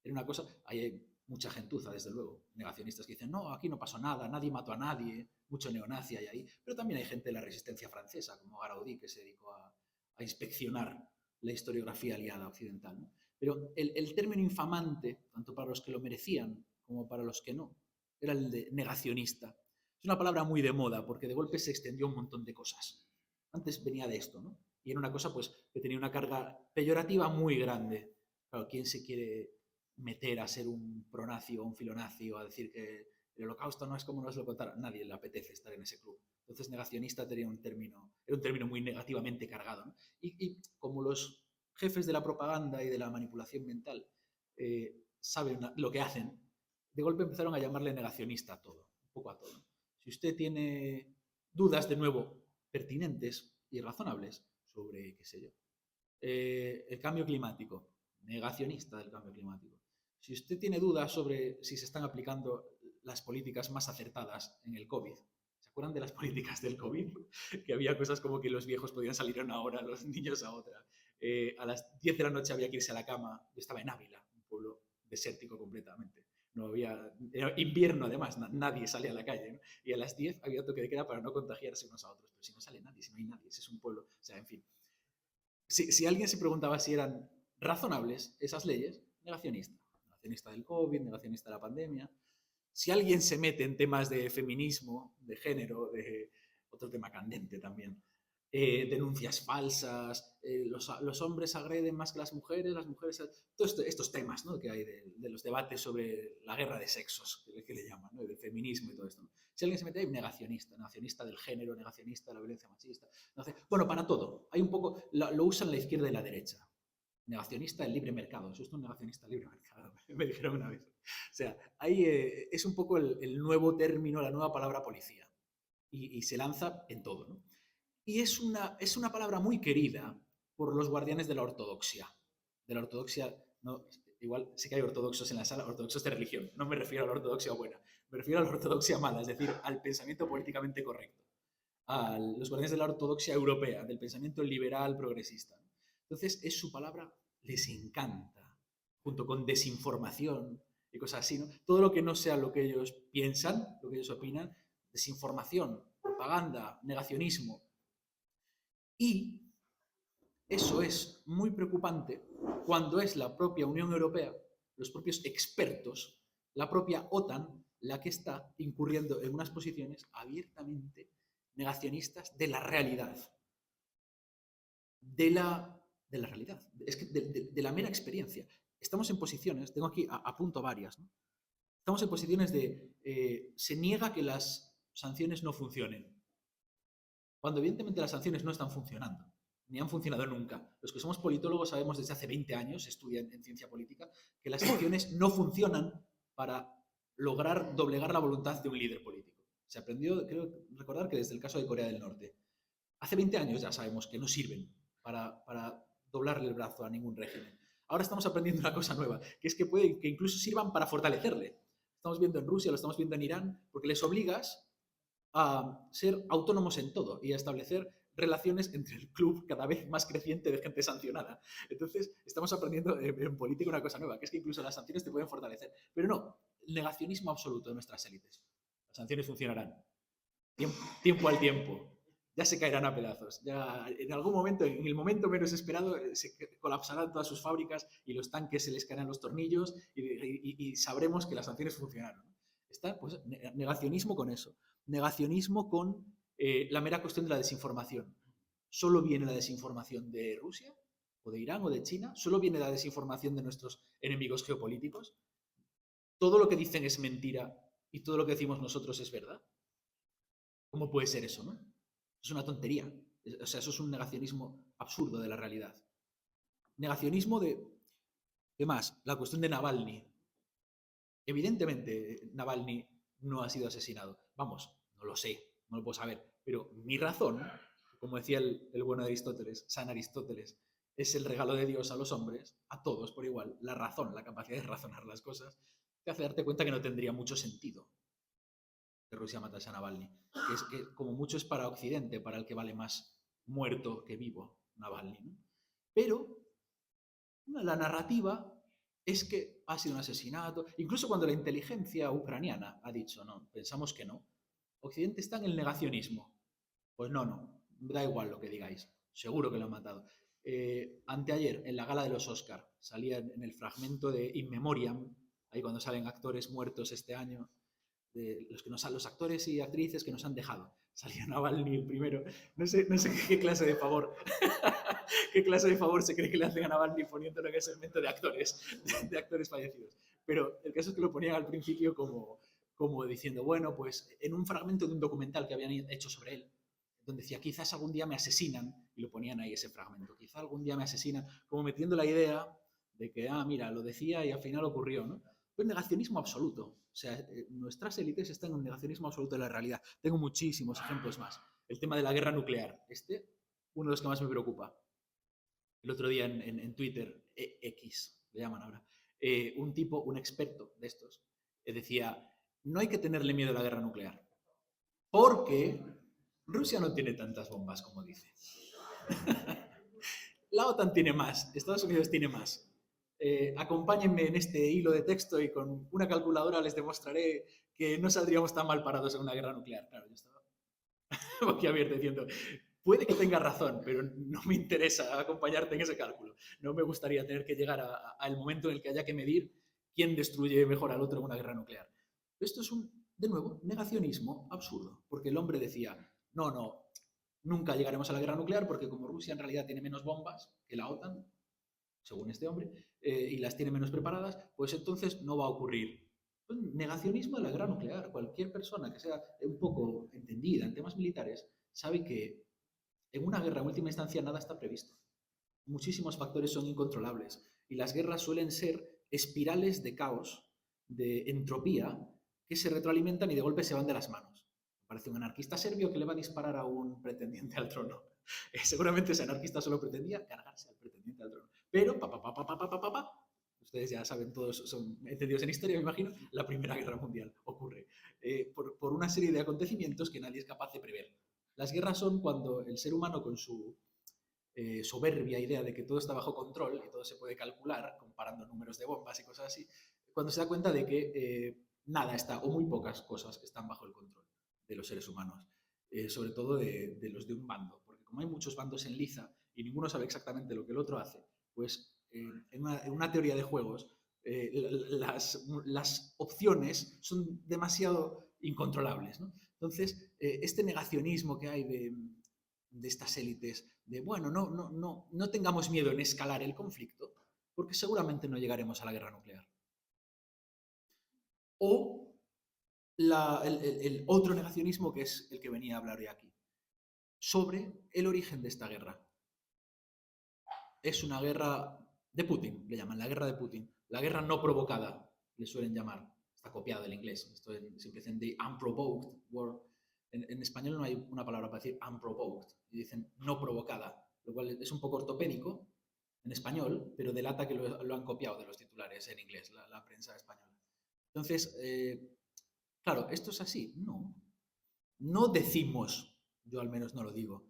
S4: Era una cosa, hay mucha gentuza, desde luego, negacionistas que dicen, no, aquí no pasó nada, nadie mató a nadie, mucho neonazi hay ahí, pero también hay gente de la resistencia francesa, como Garaudí, que se dedicó a inspeccionar la historiografía aliada occidental, ¿no? Pero el término infamante, tanto para los que lo merecían como para los que no, era el de negacionista. Es una palabra muy de moda porque de golpe se extendió un montón de cosas. Antes venía de esto, ¿no? Y era una cosa pues que tenía una carga peyorativa muy grande. Claro, ¿quién se quiere meter a ser un pronazi o un filonazi o a decir que el Holocausto no es como nos lo contaron? Nadie le apetece estar en ese club. Entonces negacionista era un término muy negativamente cargado, ¿no? Y como los jefes de la propaganda y de la manipulación mental saben lo que hacen, de golpe empezaron a llamarle negacionista a todo, un poco a todo. Si usted tiene dudas, de nuevo, pertinentes y razonables sobre, qué sé yo, el cambio climático, negacionista del cambio climático. Si usted tiene dudas sobre si se están aplicando las políticas más acertadas en el COVID, ¿se acuerdan de las políticas del COVID? Que había cosas como que los viejos podían salir a una hora, los niños a otra. A las 10 de la noche había que irse a la cama. Yo estaba en Ávila, un pueblo desértico completamente. No había, era invierno además, nadie salía a la calle, ¿no? Y a las 10 había toque de queda para no contagiarse unos a otros. Pero si no sale nadie, si no hay nadie, ese es un pueblo. O sea, en fin. Si alguien se preguntaba si eran razonables esas leyes, negacionista. Negacionista del COVID, negacionista de la pandemia. Si alguien se mete en temas de feminismo, de género, de otro tema candente también, denuncias falsas, los hombres agreden más que las mujeres todos estos temas, ¿no?, que hay de los debates sobre la guerra de sexos, que le llaman, ¿no?, del feminismo y todo esto, ¿no? Si alguien se mete ahí, negacionista del género, negacionista de la violencia machista. Bueno, para todo. Hay un poco, lo usan la izquierda y la derecha. Negacionista del libre mercado. Eso es un negacionista del libre mercado, me dijeron una vez. O sea, ahí es un poco el nuevo término, la nueva palabra policía. Y se lanza en todo, ¿no? Y es una palabra muy querida por los guardianes de la ortodoxia. De la ortodoxia, no, igual sí que hay ortodoxos en la sala, ortodoxos de religión. No me refiero a la ortodoxia buena, me refiero a la ortodoxia mala, es decir, al pensamiento políticamente correcto. A los guardianes de la ortodoxia europea, del pensamiento liberal progresista. Entonces, es su palabra, les encanta, junto con desinformación y cosas así, ¿no? Todo lo que no sea lo que ellos piensan, lo que ellos opinan, desinformación, propaganda, negacionismo. Y eso es muy preocupante cuando es la propia Unión Europea, los propios expertos, la propia OTAN, la que está incurriendo en unas posiciones abiertamente negacionistas de la realidad. De la realidad, es que de la mera experiencia. Estamos en posiciones, tengo aquí apunto varias, ¿no? Estamos en posiciones de se niega que las sanciones no funcionen, cuando evidentemente las sanciones no están funcionando, ni han funcionado nunca. Los que somos politólogos sabemos desde hace 20 años, estudian en ciencia política, que las sanciones no funcionan para lograr doblegar la voluntad de un líder político. Se aprendió, creo recordar, que desde el caso de Corea del Norte. Hace 20 años ya sabemos que no sirven para doblarle el brazo a ningún régimen. Ahora estamos aprendiendo una cosa nueva, que es que puede que incluso sirvan para fortalecerle. Estamos viendo en Rusia, lo estamos viendo en Irán, porque les obligas a ser autónomos en todo y a establecer relaciones entre el club cada vez más creciente de gente sancionada. Entonces, estamos aprendiendo en política una cosa nueva, que es que incluso las sanciones te pueden fortalecer. Pero no, el negacionismo absoluto de nuestras élites. Las sanciones funcionarán. Tiempo al tiempo. Ya se caerán a pedazos. Ya en algún momento, en el momento menos esperado, se colapsarán todas sus fábricas y los tanques se les caerán los tornillos y sabremos que las sanciones funcionaron. Está, pues, negacionismo con eso. Negacionismo con la mera cuestión de la desinformación. ¿Solo viene la desinformación de Rusia o de Irán o de China? ¿Solo viene la desinformación de nuestros enemigos geopolíticos? ¿Todo lo que dicen es mentira y todo lo que decimos nosotros es verdad? ¿Cómo puede ser eso, no? Es una tontería. O sea, eso es un negacionismo absurdo de la realidad. Negacionismo de... ¿Qué más? La cuestión de Navalny. Evidentemente, Navalny no ha sido asesinado. Vamos, no lo sé, no lo puedo saber. Pero mi razón, como decía el buen Aristóteles, San Aristóteles, es el regalo de Dios a los hombres, a todos por igual. La razón, la capacidad de razonar las cosas, te hace darte cuenta que no tendría mucho sentido que Rusia matase a Navalny. Que es que como mucho es para Occidente, para el que vale más muerto que vivo, Navalny, ¿no? Pero la narrativa es que ha sido un asesinato. Incluso cuando la inteligencia ucraniana ha dicho, no, pensamos que no, Occidente está en el negacionismo. Pues no, da igual lo que digáis, seguro que lo han matado. Anteayer, en la gala de los Oscar, salía en el fragmento de In Memoriam, ahí cuando salen actores muertos este año, de los actores y actrices que nos han dejado. Salía Navalny el primero. No sé qué clase de favor qué clase de favor se cree que le hacen a Navalny poniéndolo en ese segmento de actores fallecidos. Pero el caso es que lo ponían al principio como diciendo, bueno, pues en un fragmento de un documental que habían hecho sobre él, donde decía, quizás algún día me asesinan, y lo ponían ahí ese fragmento, quizás algún día me asesinan, como metiendo la idea de que, mira, lo decía y al final ocurrió, ¿no? Pues negacionismo absoluto. O sea, nuestras élites están en un negacionismo absoluto de la realidad. Tengo muchísimos ejemplos más. El tema de la guerra nuclear. Uno de los que más me preocupa. El otro día en Twitter, X, le llaman ahora, un experto de estos, decía, no hay que tenerle miedo a la guerra nuclear. Porque Rusia no tiene tantas bombas como dice. La OTAN tiene más, Estados Unidos tiene más. Acompáñenme en este hilo de texto y con una calculadora les demostraré que no saldríamos tan mal parados en una guerra nuclear. Claro, yo estaba boquiabierto diciendo, puede que tengas razón, pero no me interesa acompañarte en ese cálculo. No me gustaría tener que llegar al momento en el que haya que medir quién destruye mejor al otro en una guerra nuclear. Esto es de nuevo, negacionismo absurdo, porque el hombre decía, no, nunca llegaremos a la guerra nuclear porque como Rusia en realidad tiene menos bombas que la OTAN, según este hombre, y las tiene menos preparadas, pues entonces no va a ocurrir. Pues negacionismo de la guerra nuclear. Cualquier persona que sea un poco entendida en temas militares sabe que en una guerra en última instancia nada está previsto. Muchísimos factores son incontrolables y las guerras suelen ser espirales de caos, de entropía, que se retroalimentan y de golpe se van de las manos. Parece un anarquista serbio que le va a disparar a un pretendiente al trono. Seguramente ese anarquista solo pretendía cargarse al pretendiente al trono. Pero, ustedes ya saben, todos son entendidos en historia, me imagino, la Primera Guerra Mundial ocurre por una serie de acontecimientos que nadie es capaz de prever. Las guerras son cuando el ser humano, con su soberbia idea de que todo está bajo control y todo se puede calcular, comparando números de bombas y cosas así, cuando se da cuenta de que nada está, o muy pocas cosas están bajo el control de los seres humanos, sobre todo de los de un bando, porque como hay muchos bandos en liza y ninguno sabe exactamente lo que el otro hace, pues en una teoría de juegos las opciones son demasiado incontrolables, ¿no? Entonces, este negacionismo que hay de estas élites, de bueno, no tengamos miedo en escalar el conflicto, porque seguramente no llegaremos a la guerra nuclear. O el otro negacionismo, que es el que venía a hablar hoy aquí, sobre el origen de esta guerra. Es una guerra de Putin, le llaman la guerra de Putin. La guerra no provocada, le suelen llamar. Está copiado del inglés. Esto siempre dicen the unprovoked war. En español no hay una palabra para decir unprovoked. Y dicen no provocada, lo cual es un poco ortopédico en español, pero delata que lo han copiado de los titulares en inglés, la prensa española. Entonces, claro, ¿esto es así? No. No decimos, yo al menos no lo digo,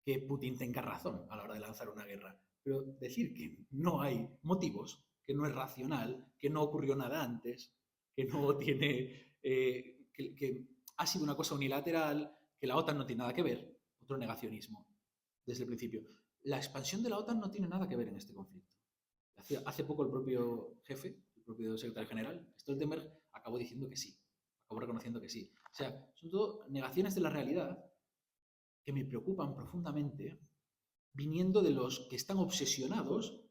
S4: que Putin tenga razón a la hora de lanzar una guerra. Pero decir que no hay motivos, que no es racional, que no ocurrió nada antes, que no tiene. Que ha sido una cosa unilateral, que la OTAN no tiene nada que ver, otro negacionismo desde el principio. La expansión de la OTAN no tiene nada que ver en este conflicto. Hace poco el propio jefe, el propio secretario general, Stoltenberg, acabó diciendo que sí, acabó reconociendo que sí. O sea, son todo negaciones de la realidad que me preocupan profundamente, viniendo de los que están obsesionados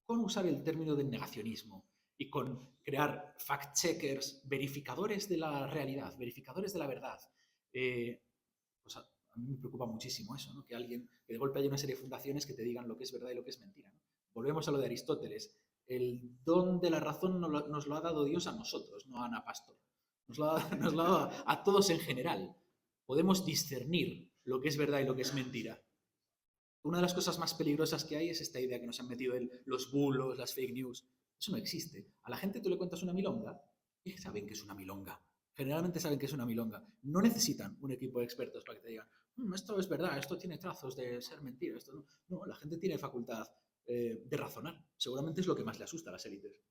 S4: con usar el término del negacionismo y con crear fact-checkers, verificadores de la realidad, verificadores de la verdad. Pues a mí me preocupa muchísimo eso, ¿no? Que de golpe haya una serie de fundaciones que te digan lo que es verdad y lo que es mentira, ¿no? Volvemos a lo de Aristóteles. El don de la razón nos lo ha dado Dios a nosotros, no a Ana Pastor. Nos lo ha dado a todos en general. Podemos discernir lo que es verdad y lo que es mentira. Una de las cosas más peligrosas que hay es esta idea que nos han metido los bulos, las fake news. Eso no existe. A la gente tú le cuentas una milonga y saben que es una milonga. Generalmente saben que es una milonga. No necesitan un equipo de expertos para que te digan, esto es verdad, esto tiene trazos de ser mentira. Esto no. No, la gente tiene facultad de razonar. Seguramente es lo que más le asusta a las élites.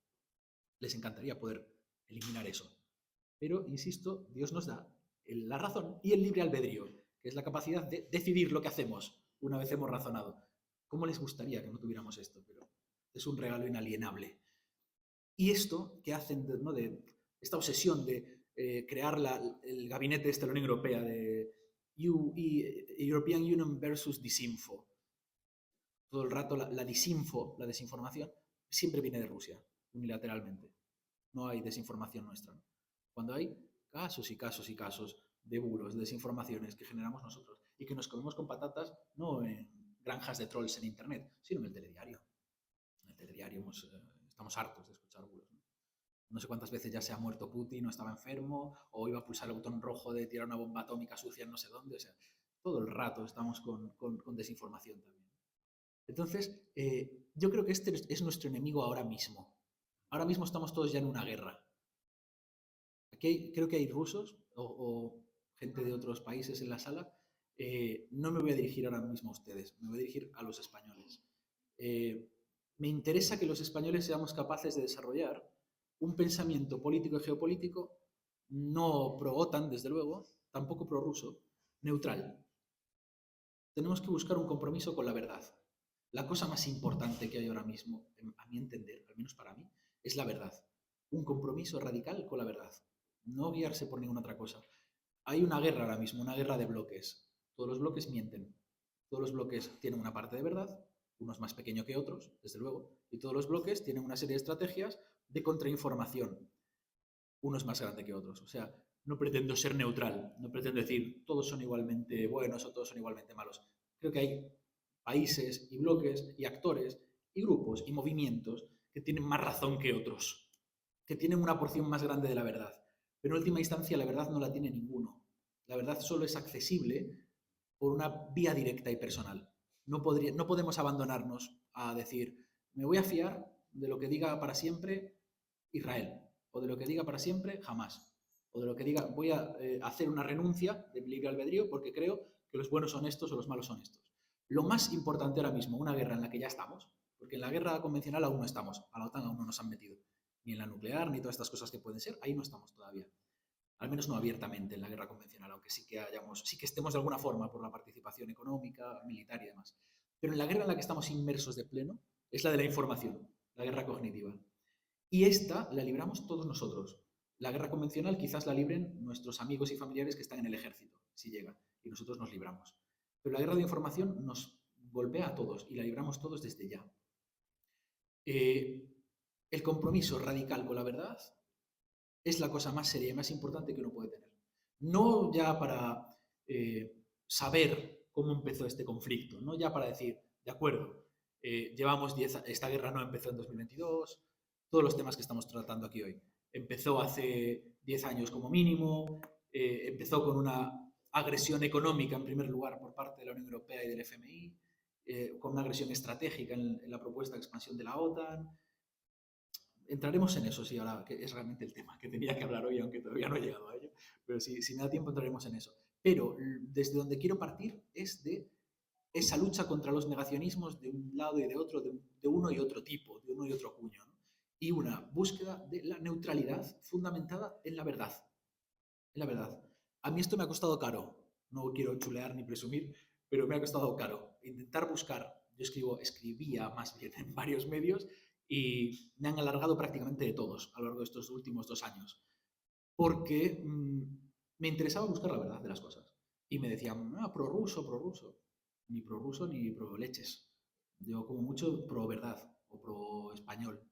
S4: Les encantaría poder eliminar eso. Pero, insisto, Dios nos da la razón y el libre albedrío, que es la capacidad de decidir lo que hacemos una vez hemos razonado. ¿Cómo les gustaría que no tuviéramos esto? Pero es un regalo inalienable. Y esto que hacen, ¿no?, de esta obsesión de crear el gabinete de la Unión Europea de European Union versus Disinfo. Todo el rato la disinfo, la desinformación, siempre viene de Rusia, unilateralmente. No hay desinformación nuestra, ¿no? Cuando hay casos y casos y casos de bulos, de desinformaciones que generamos nosotros y que nos comemos con patatas, no en granjas de trolls en internet, sino en el telediario. En el telediario estamos hartos de escuchar bulos, ¿no? No sé cuántas veces ya se ha muerto Putin, o estaba enfermo, o iba a pulsar el botón rojo de tirar una bomba atómica sucia en no sé dónde. O sea, todo el rato estamos con desinformación también. Entonces, yo creo que este es nuestro enemigo ahora mismo. Ahora mismo estamos todos ya en una guerra. Aquí creo que hay rusos o gente de otros países en la sala, no me voy a dirigir ahora mismo a ustedes, me voy a dirigir a los españoles. Me interesa que los españoles seamos capaces de desarrollar un pensamiento político y geopolítico no pro-OTAN, desde luego, tampoco pro-ruso, neutral. Tenemos que buscar un compromiso con la verdad. La cosa más importante que hay ahora mismo, a mi entender, al menos para mí, es la verdad. Un compromiso radical con la verdad. No guiarse por ninguna otra cosa. Hay una guerra ahora mismo, una guerra de bloques. Todos los bloques mienten. Todos los bloques tienen una parte de verdad, unos más pequeños que otros, desde luego, y todos los bloques tienen una serie de estrategias de contrainformación, unos más grandes que otros. O sea, no pretendo ser neutral, no pretendo decir todos son igualmente buenos o todos son igualmente malos. Creo que hay países y bloques y actores y grupos y movimientos que tienen más razón que otros, que tienen una porción más grande de la verdad. Pero en última instancia la verdad no la tiene ninguno. La verdad solo es accesible por una vía directa y personal. No podemos abandonarnos a decir, me voy a fiar de lo que diga para siempre Israel, o de lo que diga para siempre Hamás, o de lo que diga, voy a hacer una renuncia de mi libre albedrío porque creo que los buenos son estos o los malos son estos. Lo más importante ahora mismo, una guerra en la que ya estamos, porque en la guerra convencional aún no estamos, a la OTAN aún no nos han metido, ni en la nuclear, ni todas estas cosas que pueden ser, ahí no estamos todavía. Al menos no abiertamente en la guerra convencional, aunque sí que estemos de alguna forma por la participación económica, militar y demás. Pero en la guerra en la que estamos inmersos de pleno es la de la información, la guerra cognitiva. Y esta la libramos todos nosotros. La guerra convencional quizás la libren nuestros amigos y familiares que están en el ejército, si llega, y nosotros nos libramos. Pero la guerra de información nos golpea a todos y la libramos todos desde ya. El compromiso radical con la verdad es la cosa más seria y más importante que uno puede tener. No ya para saber cómo empezó este conflicto, no ya para decir, de acuerdo, llevamos 10, esta guerra no empezó en 2022, todos los temas que estamos tratando aquí hoy. Empezó hace 10 años como mínimo, empezó con una agresión económica en primer lugar por parte de la Unión Europea y del FMI, con una agresión estratégica en la propuesta de expansión de la OTAN. Entraremos en eso, sí, ahora que es realmente el tema que tenía que hablar hoy, aunque todavía no he llegado a ello, pero si me da tiempo entraremos en eso. Pero desde donde quiero partir es de esa lucha contra los negacionismos de un lado y de otro, de uno y otro tipo, de uno y otro cuño, ¿no? Y una búsqueda de la neutralidad fundamentada en la verdad. En la verdad. A mí esto me ha costado caro, no quiero chulear ni presumir, pero me ha costado caro. Intentar buscar, yo escribía más bien en varios medios, y me han alargado prácticamente de todos a lo largo de estos últimos 2 años. Porque me interesaba buscar la verdad de las cosas. Y me decían, prorruso. Ni prorruso ni pro leches. Yo como mucho pro verdad, o pro español,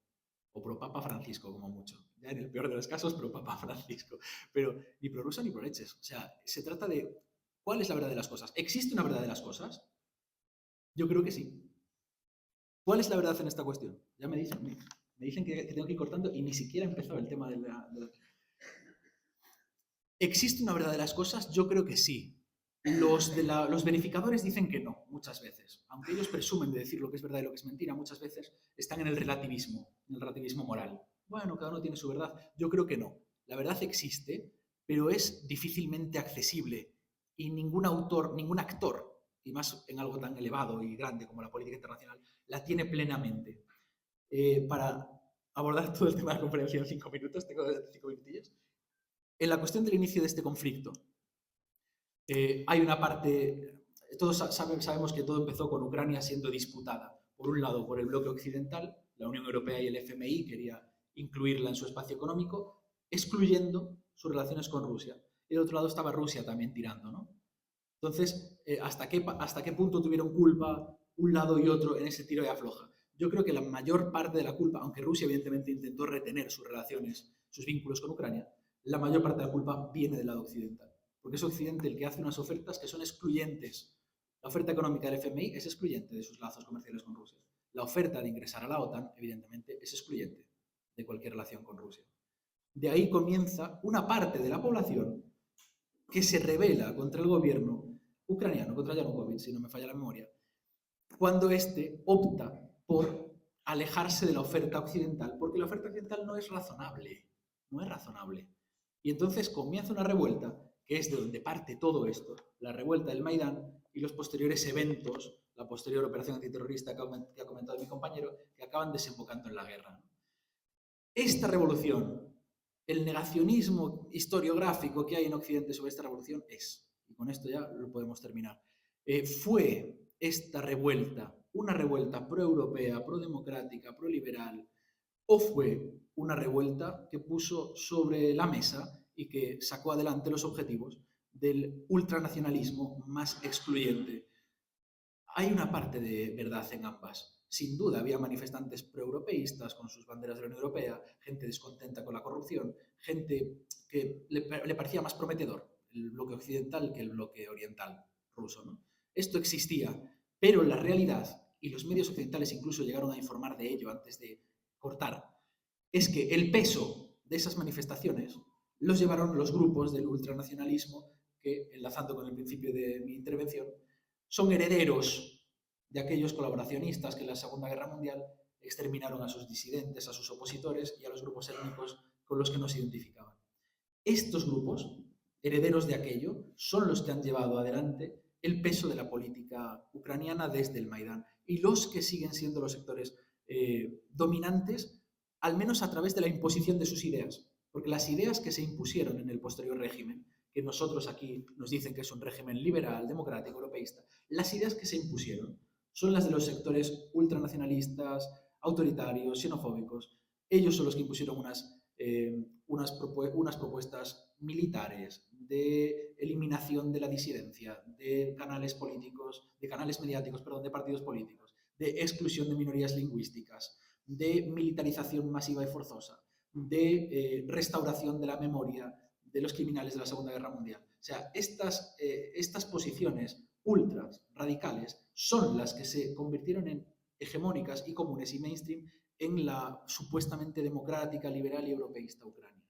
S4: o pro Papa Francisco como mucho. Ya en el peor de los casos, pro Papa Francisco. Pero ni prorruso ni pro leches. O sea, se trata de ¿cuál es la verdad de las cosas? ¿Existe una verdad de las cosas? Yo creo que sí. ¿Cuál es la verdad en esta cuestión? Ya me dicen que tengo que ir cortando y ni siquiera he empezado el tema de la... ¿Existe una verdad de las cosas? Yo creo que sí. Los verificadores dicen que no, muchas veces. Aunque ellos presumen de decir lo que es verdad y lo que es mentira, muchas veces están en el relativismo moral. Bueno, cada uno tiene su verdad. Yo creo que no. La verdad existe, pero es difícilmente accesible y ningún actor, y más en algo tan elevado y grande como la política internacional, la tiene plenamente. Para abordar todo el tema de la conferencia en 5 minutos, tengo 5 minutillos. En la cuestión del inicio de este conflicto, hay una parte, todos sabemos que todo empezó con Ucrania siendo disputada, por un lado por el bloque occidental, la Unión Europea y el FMI quería incluirla en su espacio económico, excluyendo sus relaciones con Rusia. Y del otro lado estaba Rusia también tirando, ¿no? Entonces, ¿hasta qué punto tuvieron culpa un lado y otro en ese tiro y afloja? Yo creo que la mayor parte de la culpa, aunque Rusia evidentemente intentó retener sus relaciones, sus vínculos con Ucrania, la mayor parte de la culpa viene del lado occidental. Porque es Occidente el que hace unas ofertas que son excluyentes. La oferta económica del FMI es excluyente de sus lazos comerciales con Rusia. La oferta de ingresar a la OTAN, evidentemente, es excluyente de cualquier relación con Rusia. De ahí comienza una parte de la población que se rebela contra el gobierno ucraniano, contra Yanukovych, si no me falla la memoria, cuando éste opta por alejarse de la oferta occidental, porque la oferta occidental no es razonable. Y entonces comienza una revuelta que es de donde parte todo esto, la revuelta del Maidán y los posteriores eventos, la posterior operación antiterrorista que ha comentado mi compañero, que acaban desembocando en la guerra. Esta revolución, el negacionismo historiográfico que hay en Occidente sobre esta revolución y con esto ya lo podemos terminar, fue esta revuelta una revuelta pro-europea, pro-democrática, pro-liberal, o fue una revuelta que puso sobre la mesa y que sacó adelante los objetivos del ultranacionalismo más excluyente. Hay una parte de verdad en ambas. Sin duda había manifestantes proeuropeístas con sus banderas de la Unión Europea, gente descontenta con la corrupción, gente que le parecía más prometedor el bloque occidental que el bloque oriental ruso, ¿no? Esto existía, pero la realidad, y los medios occidentales incluso llegaron a informar de ello antes de cortar, es que el peso de esas manifestaciones los llevaron los grupos del ultranacionalismo que, enlazando con el principio de mi intervención, son herederos de aquellos colaboracionistas que en la Segunda Guerra Mundial exterminaron a sus disidentes, a sus opositores y a los grupos étnicos con los que no se identificaban. Estos grupos, herederos de aquello, son los que han llevado adelante el peso de la política ucraniana desde el Maidán y los que siguen siendo los sectores dominantes, al menos a través de la imposición de sus ideas, porque las ideas que se impusieron en el posterior régimen, que nosotros aquí nos dicen que es un régimen liberal, democrático, europeísta, las ideas que se impusieron son las de los sectores ultranacionalistas, autoritarios, xenofóbicos. Ellos son los que impusieron unas propuestas militares de eliminación de la disidencia, de canales políticos, de canales mediáticos, perdón, de partidos políticos, de exclusión de minorías lingüísticas, de militarización masiva y forzosa, de restauración de la memoria de los criminales de la Segunda Guerra Mundial. O sea, estas posiciones ultras radicales son las que se convirtieron en hegemónicas y comunes y mainstream en la supuestamente democrática, liberal y europeísta Ucrania.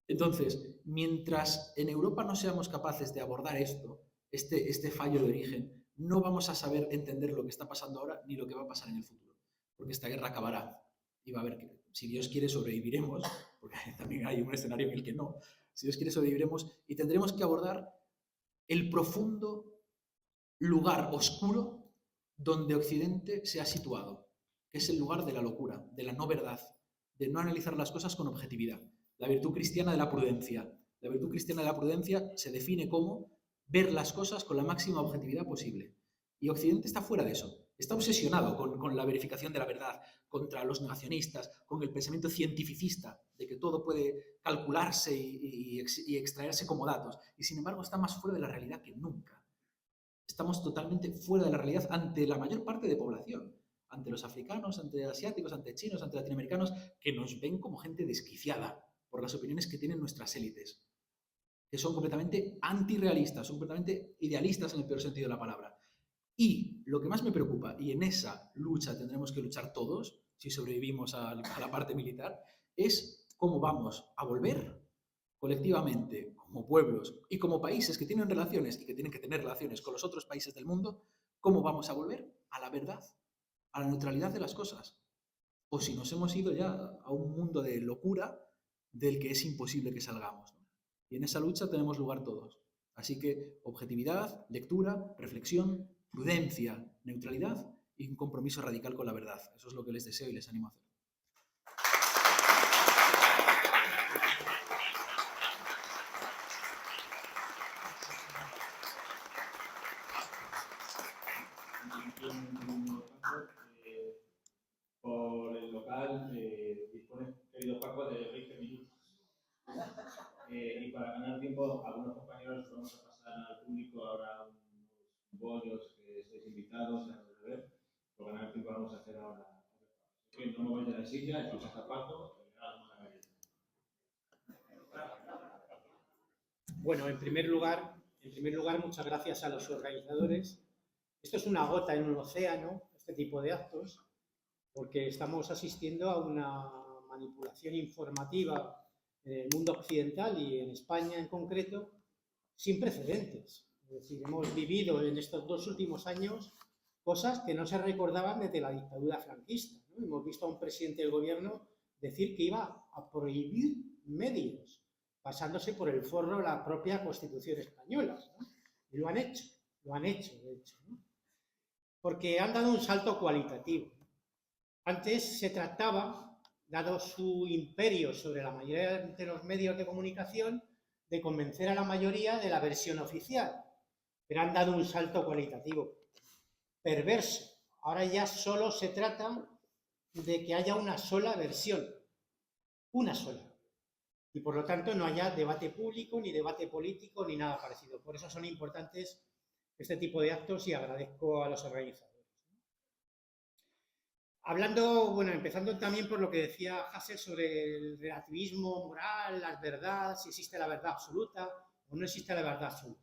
S4: Entonces, mientras en Europa no seamos capaces de abordar este fallo de origen, no vamos a saber entender lo que está pasando ahora ni lo que va a pasar en el futuro, porque esta guerra acabará y va a haber que, si Dios quiere, sobreviviremos, porque también hay un escenario en el que no, si Dios quiere, sobreviviremos y tendremos que abordar el profundo lugar oscuro donde Occidente se ha situado, que es el lugar de la locura, de la no verdad, de no analizar las cosas con objetividad. La virtud cristiana de la prudencia. La virtud cristiana de la prudencia se define como ver las cosas con la máxima objetividad posible. Y Occidente está fuera de eso. Está obsesionado con la verificación de la verdad, contra los negacionistas, con el pensamiento cientificista, de que todo puede calcularse y extraerse como datos. Y sin embargo está más fuera de la realidad que nunca. Estamos totalmente fuera de la realidad ante la mayor parte de población, ante los africanos, ante asiáticos, ante chinos, ante latinoamericanos, que nos ven como gente desquiciada por las opiniones que tienen nuestras élites, que son completamente antirrealistas, son completamente idealistas en el peor sentido de la palabra. Y lo que más me preocupa, y en esa lucha tendremos que luchar todos, si sobrevivimos a la parte militar, es cómo vamos a volver colectivamente, como pueblos y como países que tienen relaciones y que tienen que tener relaciones con los otros países del mundo, cómo vamos a volver a la verdad, a la neutralidad de las cosas. O si nos hemos ido ya a un mundo de locura del que es imposible que salgamos, ¿no? Y en esa lucha tenemos lugar todos. Así que objetividad, lectura, reflexión, prudencia, neutralidad y un compromiso radical con la verdad. Eso es lo que les deseo y les animo a hacer.
S1: Por el local dispone, querido Paco, de 20 minutos. Y para ganar tiempo, algunos compañeros vamos a pasar al público ahora unos bollos que estéis invitados a beber. Por ganar tiempo vamos a hacer ahora. Que no mováis de la silla, escuchad a Paco.
S5: Bueno, en primer lugar, muchas gracias a los organizadores. Esto es una gota en un océano, este tipo de actos, porque estamos asistiendo a una manipulación informativa en el mundo occidental y en España en concreto, sin precedentes. Es decir, hemos vivido en estos 2 últimos años cosas que no se recordaban desde la dictadura franquista, ¿no? Hemos visto a un presidente del gobierno decir que iba a prohibir medios pasándose por el forro la propia Constitución española, ¿no? Y lo han hecho, de hecho, ¿no? Porque han dado un salto cualitativo. Antes se trataba, dado su imperio sobre la mayoría de los medios de comunicación, de convencer a la mayoría de la versión oficial, pero han dado un salto cualitativo perverso. Ahora ya solo se trata de que haya una sola versión, una sola. Y por lo tanto no haya debate público, ni debate político, ni nada parecido. Por eso son importantes este tipo de actos y agradezco a los organizadores. Hablando, bueno, empezando también por lo que decía Hassel sobre el relativismo moral, las verdades, si existe la verdad absoluta o no existe la verdad absoluta.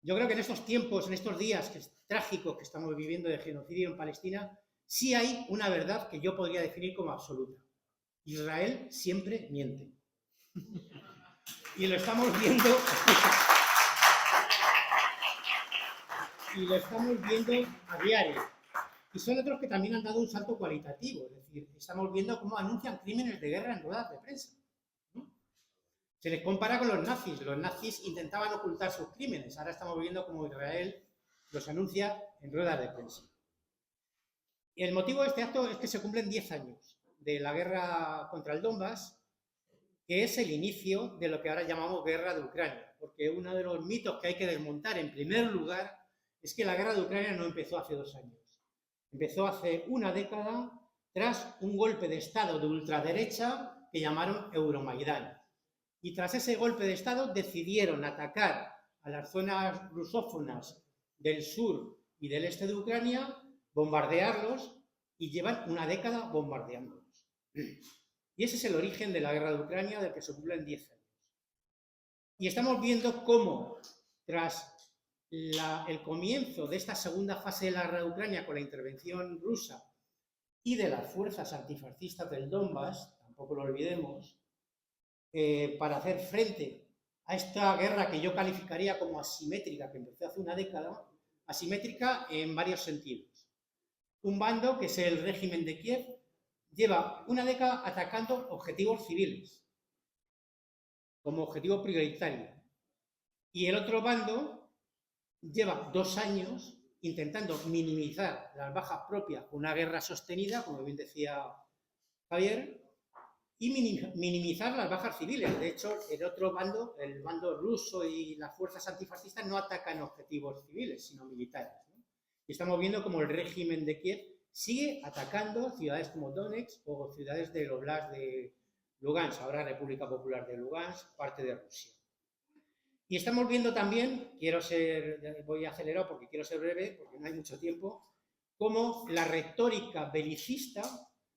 S5: Yo creo que en estos tiempos, en estos días trágicos que estamos viviendo de genocidio en Palestina, sí hay una verdad que yo podría definir como absoluta. Israel siempre miente. Y lo estamos viendo. Y lo estamos viendo a diario. Y son otros que también han dado un salto cualitativo. Es decir, estamos viendo cómo anuncian crímenes de guerra en ruedas de prensa, ¿no? Se les compara con los nazis. Los nazis intentaban ocultar sus crímenes. Ahora estamos viendo cómo Israel los anuncia en ruedas de prensa. Y el motivo de este acto es que se cumplen 10 años de la guerra contra el Donbass, que es el inicio de lo que ahora llamamos guerra de Ucrania. Porque uno de los mitos que hay que desmontar en primer lugar es que la guerra de Ucrania no empezó hace 2 años. Empezó hace una década tras un golpe de Estado de ultraderecha que llamaron Euromaidán. Y tras ese golpe de Estado decidieron atacar a las zonas rusófonas del sur y del este de Ucrania, bombardearlos y llevan una década bombardeándolos. Y ese es el origen de la guerra de Ucrania, del que se cumplen 10 años. Y estamos viendo cómo, tras el comienzo de esta segunda fase de la guerra de Ucrania con la intervención rusa y de las fuerzas antifascistas del Donbass, tampoco lo olvidemos, para hacer frente a esta guerra que yo calificaría como asimétrica, que empezó hace una década, asimétrica en varios sentidos. Un bando, que es el régimen de Kiev, lleva una década atacando objetivos civiles como objetivo prioritario. Y el otro bando lleva 2 años intentando minimizar las bajas propias con una guerra sostenida, como bien decía Javier, y minimizar las bajas civiles. De hecho, el otro bando, el bando ruso y las fuerzas antifascistas no atacan objetivos civiles, sino militares, ¿no? Y estamos viendo como el régimen de Kiev sigue atacando ciudades como Donetsk o ciudades del Oblast de Lugansk, ahora República Popular de Lugansk, parte de Rusia. Y estamos viendo también, voy acelerado porque quiero ser breve, porque no hay mucho tiempo, cómo la retórica belicista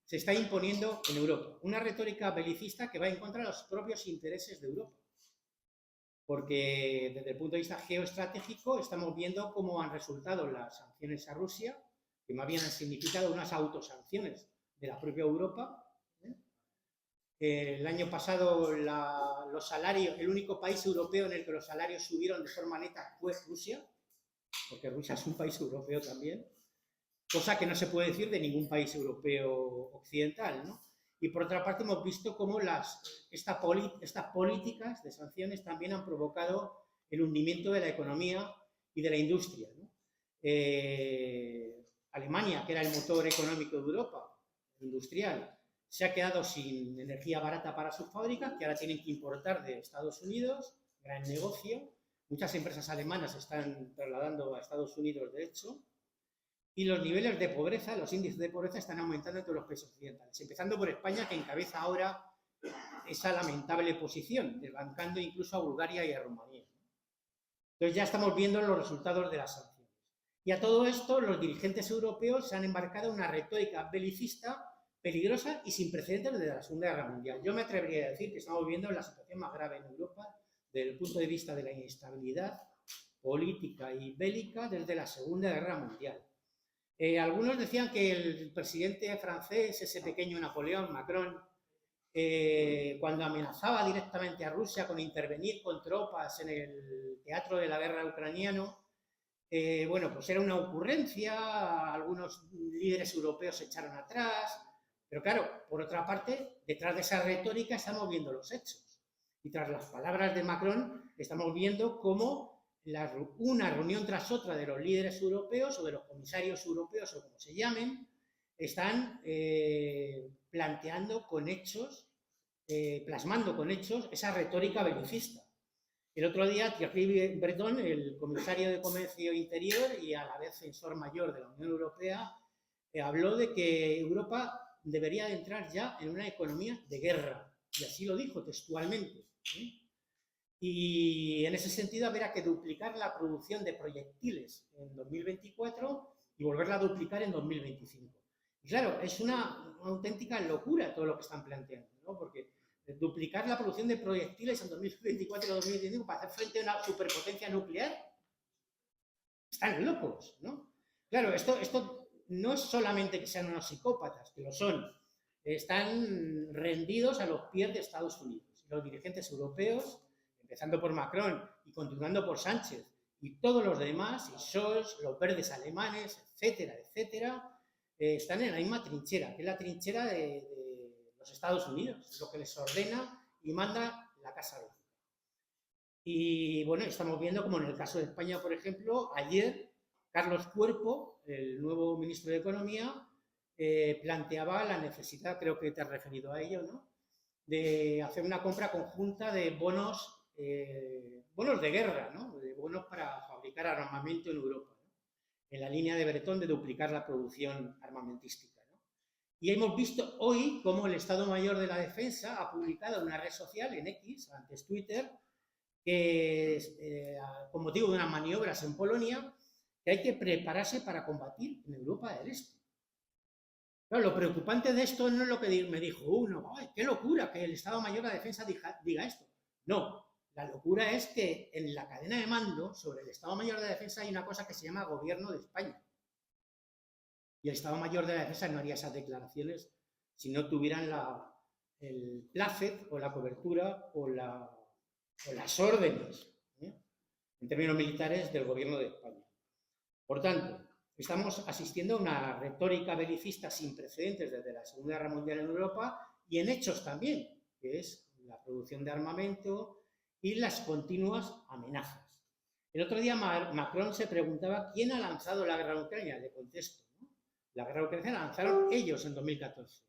S5: se está imponiendo en Europa. Una retórica belicista que va en contra de los propios intereses de Europa. Porque desde el punto de vista geoestratégico estamos viendo cómo han resultado las sanciones a Rusia, que más bien han significado unas autosanciones de la propia Europa. El año pasado los salarios, el único país europeo en el que los salarios subieron de forma neta fue Rusia, porque Rusia es un país europeo también, cosa que no se puede decir de ningún país europeo occidental, ¿no? Y por otra parte hemos visto cómo estas políticas de sanciones también han provocado el hundimiento de la economía y de la industria, ¿no? Alemania, que era el motor económico de Europa, industrial, se ha quedado sin energía barata para sus fábricas, que ahora tienen que importar de Estados Unidos, gran negocio. Muchas empresas alemanas se están trasladando a Estados Unidos, de hecho, y los niveles de pobreza, los índices de pobreza están aumentando en todos los países occidentales, empezando por España, que encabeza ahora esa lamentable posición, desbancando incluso a Bulgaria y a Rumanía. Entonces ya estamos viendo los resultados de las sanciones. Y a todo esto, los dirigentes europeos se han embarcado en una retórica belicista peligrosa y sin precedentes desde la Segunda Guerra Mundial. Yo me atrevería a decir que estamos viviendo la situación más grave en Europa desde el punto de vista de la inestabilidad política y bélica desde la Segunda Guerra Mundial. Algunos decían que el presidente francés, ese pequeño Napoleón, Macron, cuando amenazaba directamente a Rusia con intervenir con tropas en el teatro de la guerra ucraniano, bueno, pues era una ocurrencia, algunos líderes europeos se echaron atrás, pero claro, por otra parte, detrás de esa retórica estamos viendo los hechos. Y tras las palabras de Macron, estamos viendo cómo una reunión tras otra de los líderes europeos o de los comisarios europeos o como se llamen, están planteando con hechos, plasmando con hechos esa retórica belicista. El otro día, Thierry Breton, el comisario de Comercio Interior y a la vez censor mayor de la Unión Europea, habló de que Europa debería de entrar ya en una economía de guerra, y así lo dijo textualmente. Y en ese sentido habrá que duplicar la producción de proyectiles en 2024 y volverla a duplicar en 2025. Y claro, es una auténtica locura todo lo que están planteando, ¿no? Porque duplicar la producción de proyectiles en 2024 y 2025 para hacer frente a una superpotencia nuclear, están locos, ¿no? Claro, esto no es solamente que sean unos psicópatas, que lo son, están rendidos a los pies de Estados Unidos. Los dirigentes europeos, empezando por Macron y continuando por Sánchez, y todos los demás, y Scholz, los verdes alemanes, etcétera, etcétera, están en la misma trinchera, que es la trinchera de los Estados Unidos, lo que les ordena y manda la Casa Blanca. Y bueno, estamos viendo como en el caso de España, por ejemplo, ayer Carlos Cuerpo, el nuevo ministro de Economía, planteaba la necesidad, creo que te has referido a ello, ¿no?, de hacer una compra conjunta de bonos de guerra, ¿no?, de bonos para fabricar armamento en Europa, ¿no?, en la línea de Bretón de duplicar la producción armamentística, ¿no? Y hemos visto hoy cómo el Estado Mayor de la Defensa ha publicado en una red social, en X, antes Twitter, que con motivo de unas maniobras en Polonia, que hay que prepararse para combatir en Europa del Este. Claro, lo preocupante de esto no es lo que me dijo uno, ¡ay, qué locura que el Estado Mayor de la Defensa diga esto! No, la locura es que en la cadena de mando sobre el Estado Mayor de la Defensa hay una cosa que se llama Gobierno de España. Y el Estado Mayor de la Defensa no haría esas declaraciones si no tuvieran el placet o la cobertura o las órdenes, en términos militares, del Gobierno de España. Por tanto, estamos asistiendo a una retórica belicista sin precedentes desde la Segunda Guerra Mundial en Europa y en hechos también, que es la producción de armamento y las continuas amenazas. El otro día Macron se preguntaba quién ha lanzado la guerra en Ucrania. Le contesto, ¿no? La guerra en Ucrania la lanzaron ellos en 2014,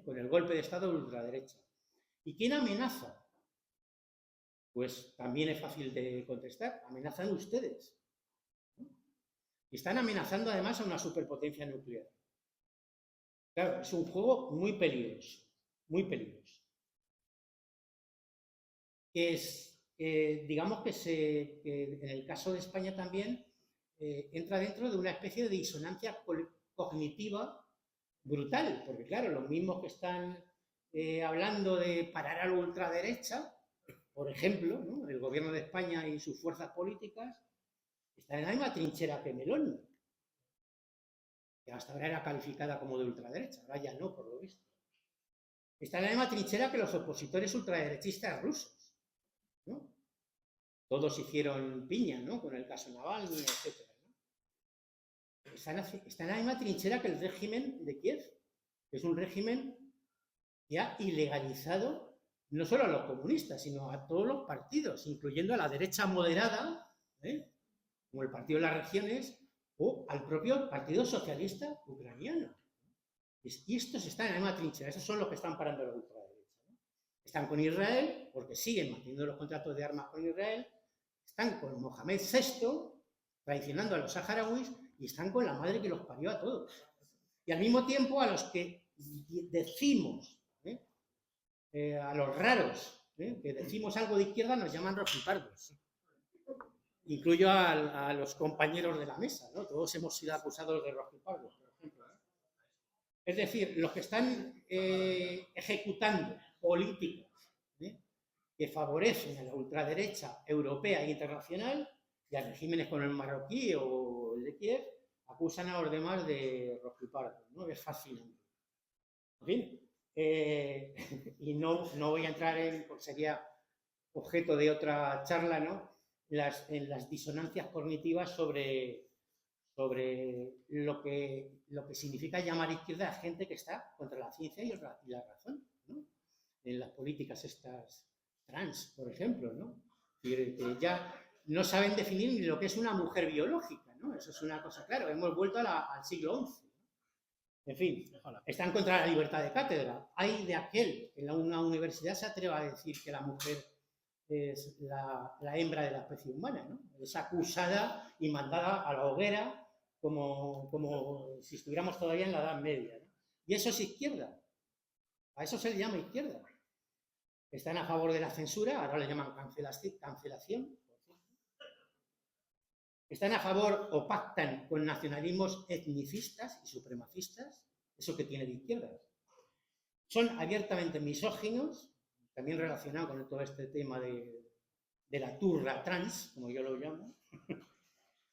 S5: con el golpe de Estado de ultraderecha. ¿Y quién amenaza? Pues también es fácil de contestar. Amenazan ustedes. Y están amenazando además a una superpotencia nuclear. Claro, es un juego muy peligroso, muy peligroso. Digamos que en el caso de España también entra dentro de una especie de disonancia cognitiva brutal, porque claro, los mismos que están hablando de parar a la ultraderecha, por ejemplo, ¿no?, el Gobierno de España y sus fuerzas políticas, está en la misma trinchera que Meloni, que hasta ahora era calificada como de ultraderecha, ahora ya no, por lo visto. Está en la misma trinchera que los opositores ultraderechistas rusos, ¿no? Todos hicieron piña, ¿no?, con el caso Navalny, etc., ¿no? Está en la misma trinchera que el régimen de Kiev, que es un régimen que ha ilegalizado no solo a los comunistas, sino a todos los partidos, incluyendo a la derecha moderada, como el Partido de las Regiones, o al propio Partido Socialista Ucraniano. Y estos están en la misma trinchera, esos son los que están parando la ultraderecha, ¿no? Están con Israel, porque siguen manteniendo los contratos de armas con Israel, están con Mohamed VI, traicionando a los saharauis, y están con la madre que los parió a todos. Y al mismo tiempo a los que decimos, a los raros, que decimos algo de izquierda, nos llaman rojipardos. Incluyo a los compañeros de la mesa, ¿no? Todos hemos sido acusados de rojipardos, por ejemplo, ¿no? Es decir, los que están ejecutando políticas que favorecen a la ultraderecha europea e internacional y a regímenes como el marroquí o el de Kiev, acusan a los demás de rojipardos, ¿no? Es fascinante. En fin, y no voy a entrar porque sería objeto de otra charla, ¿no?, en las disonancias cognitivas sobre lo que significa llamar izquierda a gente que está contra la ciencia y la razón, ¿no?, en las políticas estas trans, por ejemplo, ¿no? Que ya no saben definir ni lo que es una mujer biológica, ¿no? Eso es una cosa, claro, hemos vuelto al siglo XI. En fin, están contra la libertad de cátedra. Hay de aquel que en una universidad se atreva a decir que la mujer es la hembra de la especie humana, ¿no? Es acusada y mandada a la hoguera como si estuviéramos todavía en la Edad Media, ¿no? Y eso es izquierda. A eso se le llama izquierda. Están a favor de la censura, ahora le llaman cancelación. Están a favor o pactan con nacionalismos etnicistas y supremacistas, eso que tiene de izquierdas. Son abiertamente misóginos, también relacionado con todo este tema de la turra trans, como yo lo llamo,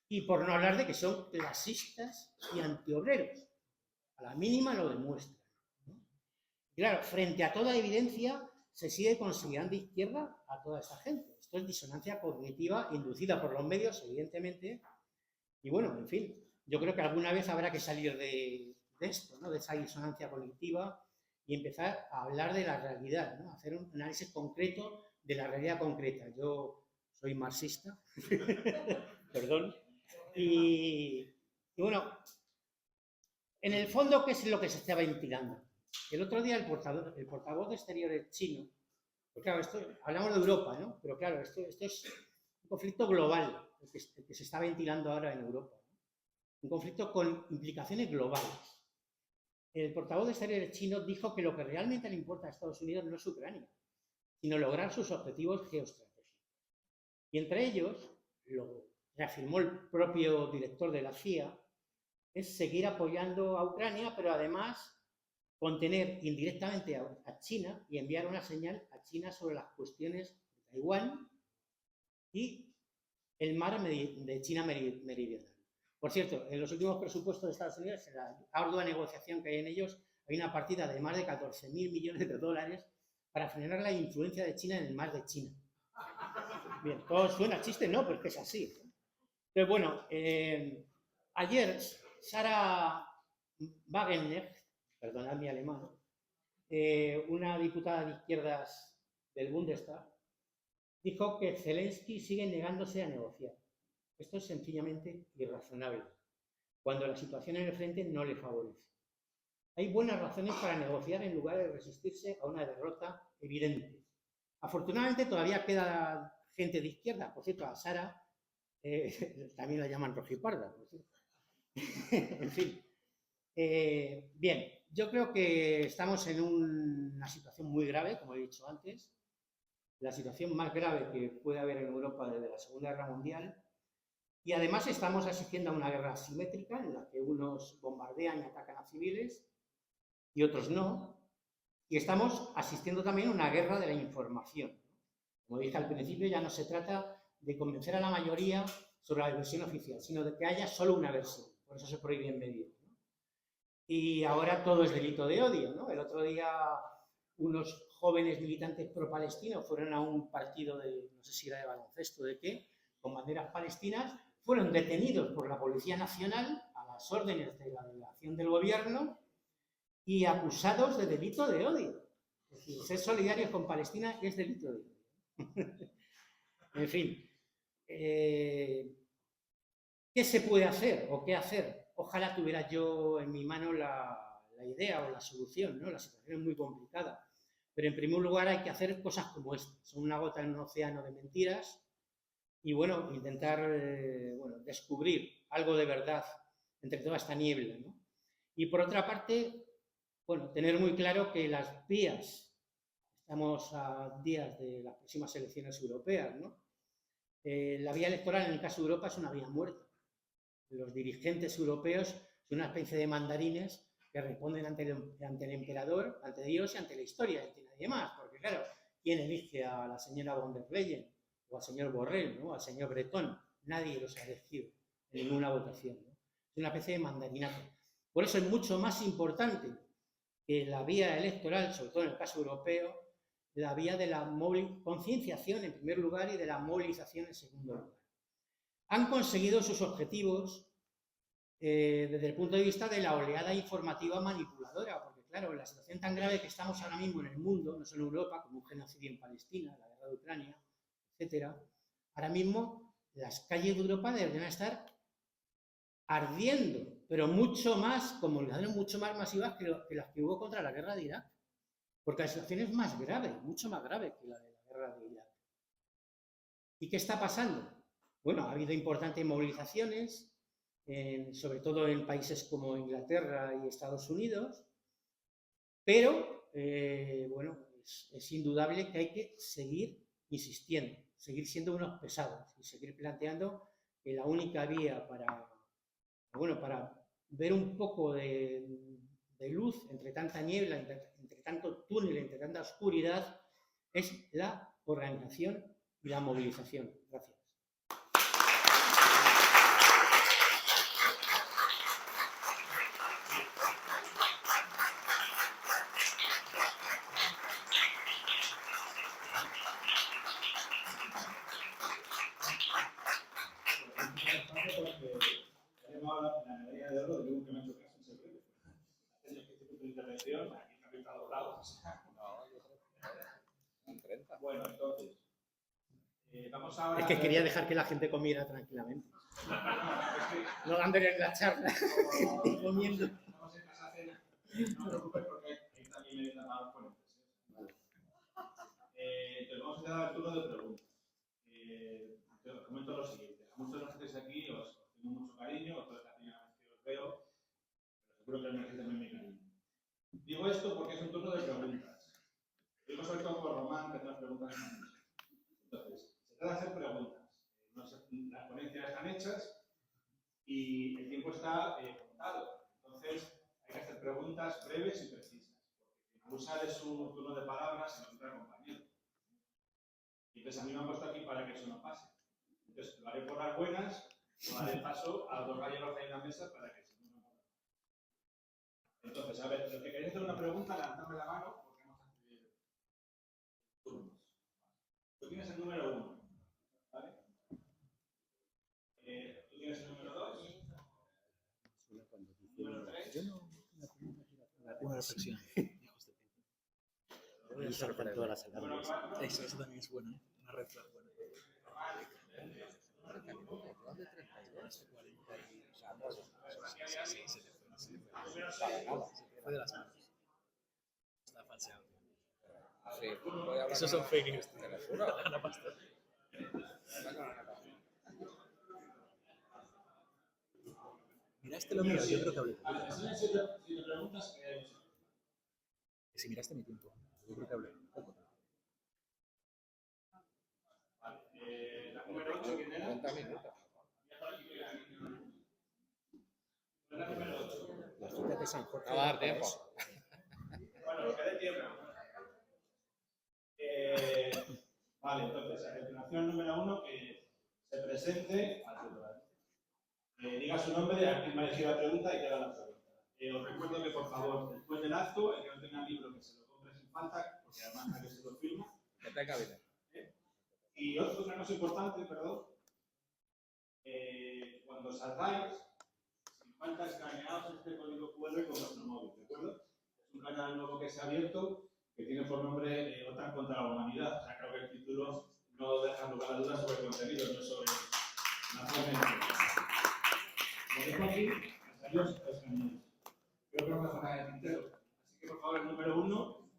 S5: y por no hablar de que son clasistas y antiobreros. A la mínima lo demuestran, ¿no? Claro, frente a toda evidencia, se sigue considerando izquierda a toda esta gente. Esto es disonancia cognitiva inducida por los medios, evidentemente. Y bueno, en fin, yo creo que alguna vez habrá que salir de esto, ¿no? De esa disonancia cognitiva y empezar a hablar de la realidad, ¿no? Hacer un análisis concreto de la realidad concreta. Yo soy marxista, perdón. Y bueno, en el fondo, ¿qué es lo que se está ventilando? El otro día el portavoz de Exteriores chino, pues claro, hablamos de Europa, ¿no? Pero claro, esto es un conflicto global, el que se está ventilando ahora en Europa, ¿no? Un conflicto con implicaciones globales. El portavoz de Exteriores chino dijo que lo que realmente le importa a Estados Unidos no es Ucrania, sino lograr sus objetivos geoestratégicos. Y entre ellos, lo reafirmó el propio director de la CIA, es seguir apoyando a Ucrania, pero además contener indirectamente a China y enviar una señal a China sobre las cuestiones de Taiwán y el mar de China meridional. Por cierto, en los últimos presupuestos de Estados Unidos, en la ardua negociación que hay en ellos, hay una partida de más de 14.000 millones de dólares para frenar la influencia de China en el mar de China. Bien, todo suena chiste, no, pero es que es así. Entonces, bueno, ayer Sarah Wagenknecht, perdonad mi alemán, una diputada de izquierdas del Bundestag, dijo que Zelensky sigue negándose a negociar. Esto es sencillamente irrazonable, cuando la situación en el frente no le favorece. Hay buenas razones para negociar en lugar de resistirse a una derrota evidente. Afortunadamente todavía queda gente de izquierda, por cierto, a Sara también la llaman rojiparda, por cierto. En fin. Bien, yo creo que estamos en una situación muy grave, como he dicho antes, la situación más grave que puede haber en Europa desde la Segunda Guerra Mundial, y además estamos asistiendo a una guerra asimétrica en la que unos bombardean y atacan a civiles y otros no, y estamos asistiendo también a una guerra de la información. Como dije al principio, ya no se trata de convencer a la mayoría sobre la versión oficial, sino de que haya solo una versión, por eso se prohíben medios, ¿no? Y ahora todo es delito de odio, ¿no? El otro día unos jóvenes militantes pro-palestinos fueron a un partido de, no sé si era de baloncesto o de qué, con banderas palestinas, fueron detenidos por la Policía Nacional a las órdenes de la delegación del gobierno y acusados de delito de odio. Es decir, ser solidarios con Palestina es delito de odio. En fin, ¿qué se puede hacer o qué hacer? Ojalá tuviera yo en mi mano la idea o la solución, ¿no? La situación es muy complicada. Pero en primer lugar hay que hacer cosas como esta. Son una gota en un océano de mentiras y, bueno, intentar descubrir algo de verdad entre toda esta niebla, ¿no? Y por otra parte, bueno, tener muy claro que las vías, estamos a días de las próximas elecciones europeas, ¿no? La vía electoral en el caso de Europa es una vía muerta. Los dirigentes europeos son una especie de mandarines que responden ante el emperador, ante Dios y ante la historia, y ante nadie más. Porque, claro, ¿quién elige a la señora von der Leyen o al señor Borrell, ¿no? Al señor Bretón? Nadie los ha elegido en ninguna votación, ¿no? Es una especie de mandarinato. Por eso es mucho más importante que la vía electoral, sobre todo en el caso europeo, la vía de la concienciación en primer lugar y de la movilización en segundo lugar. Han conseguido sus objetivos desde el punto de vista de la oleada informativa manipuladora, porque claro, la situación tan grave que estamos ahora mismo en el mundo, no solo en Europa, como un genocidio en Palestina, la guerra de Ucrania, etcétera, ahora mismo las calles de Europa deberían estar ardiendo, pero mucho más, como mucho más masivas que las que hubo contra la guerra de Irak. Porque la situación es más grave, mucho más grave que la de la guerra de Irak. ¿Y qué está pasando? Bueno, ha habido importantes movilizaciones, sobre todo en países como Inglaterra y Estados Unidos, pero, bueno, es indudable que hay que seguir insistiendo, seguir siendo unos pesados y seguir planteando que la única vía para ver un poco de luz entre tanta niebla, entre tanto túnel, entre tanta oscuridad, es la organización y la movilización. Gracias.
S1: Bueno, entonces, vamos ahora...
S5: Es que quería dejar que la gente comiera tranquilamente. No dándole en la charla y comiendo.
S1: Estamos en casa cena. No te preocupes porque ahí también me vienen más ponentes. Entonces vamos a dar el turno de preguntas. Te os comento lo siguiente. A muchos de los que estáis aquí os tengo mucho cariño, otros la primera vez que os veo, pero seguro que me también mi cariño. Digo esto porque es un turno de preguntas. Digo sobre todo por Román, que las preguntas son muchas. Entonces, se trata de hacer preguntas. Las ponencias están hechas y el tiempo está contado. Entonces, hay que hacer preguntas breves y precisas. Porque usar es un turno de palabras en nuestra compañero. Y entonces a mí me han puesto aquí para que eso no pase. Entonces, lo haré por las buenas, o haré paso a los dos gallegos ahí en la mesa para que se no. Entonces, a ver, los que queréis hacer una pregunta, levantadme la mano porque vamos a hacer turnos. Tú tienes el número 1, ¿vale? Tú tienes el número 2. Número 3.
S4: Una reflexión.
S5: Voy a estar con todas las alarmas.
S4: Eso también es bueno, ¿eh? Una red flag buena. Fue de las manos. Está falseado.
S2: Sí, voy a hablar
S4: Esos
S2: con
S4: son fake news.
S2: Te lo juro.
S4: Ana Pastor. ¿Miraste lo mío? Yo creo que hablé.
S1: Si te preguntas,
S4: Si miraste mi tiempo, yo creo que hablé.
S1: vale, la número 8, ¿quién era?
S2: 30 minutos.
S1: La número 8.
S5: La cita de San Jorge.
S2: No va a dar tiempo.
S1: Bueno, lo que dé tiempo. Vale, entonces, a continuación, número 1, que se presente al titular. Diga su nombre, a quién va a elegir la pregunta y que haga la pregunta. Os recuerdo que, por favor, después del acto, el que no tenga libro, que se lo compre sin falta, porque además hay que se lo firma.
S2: Que te cabine.
S1: Y otra cosa importante, perdón, cuando salgáis, sin falta escaneaos este código QR con vuestro móvil, ¿de acuerdo? Es un canal nuevo que se ha abierto, que tiene por nombre OTAN contra la humanidad. O sea, creo que el título no deja lugar a dudas sobre el contenido, no sobre la forma. Lo dejo aquí, adiós, escaneados. Creo que no pasa nada de tintero. Así que, por favor, el número 1,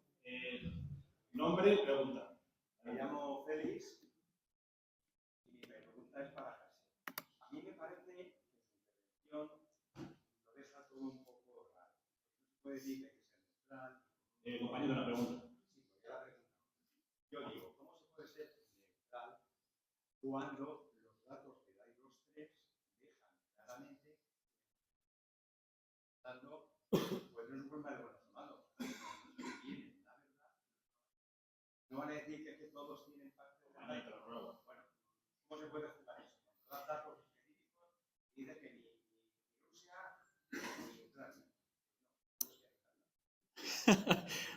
S1: nombre y pregunta.
S6: Me llamo Félix y mi pregunta es para José. A mí me parece que su intervención lo deja todo un poco raro. No se puede decir que es neutral.
S1: Compañero, la pregunta.
S6: Sí, porque la pregunta. Yo digo, ¿cómo se puede ser neutral cuando los datos que dais los tres dejan claramente dando, pues no es un problema de buenos o malos, tienen, la verdad. No van a decir que todos tienen parte de la
S1: Te lo ruego.
S6: Bueno, ¿cómo se puede jugar eso? Con los datos específicos y de que ni Rusia ni Ucrania.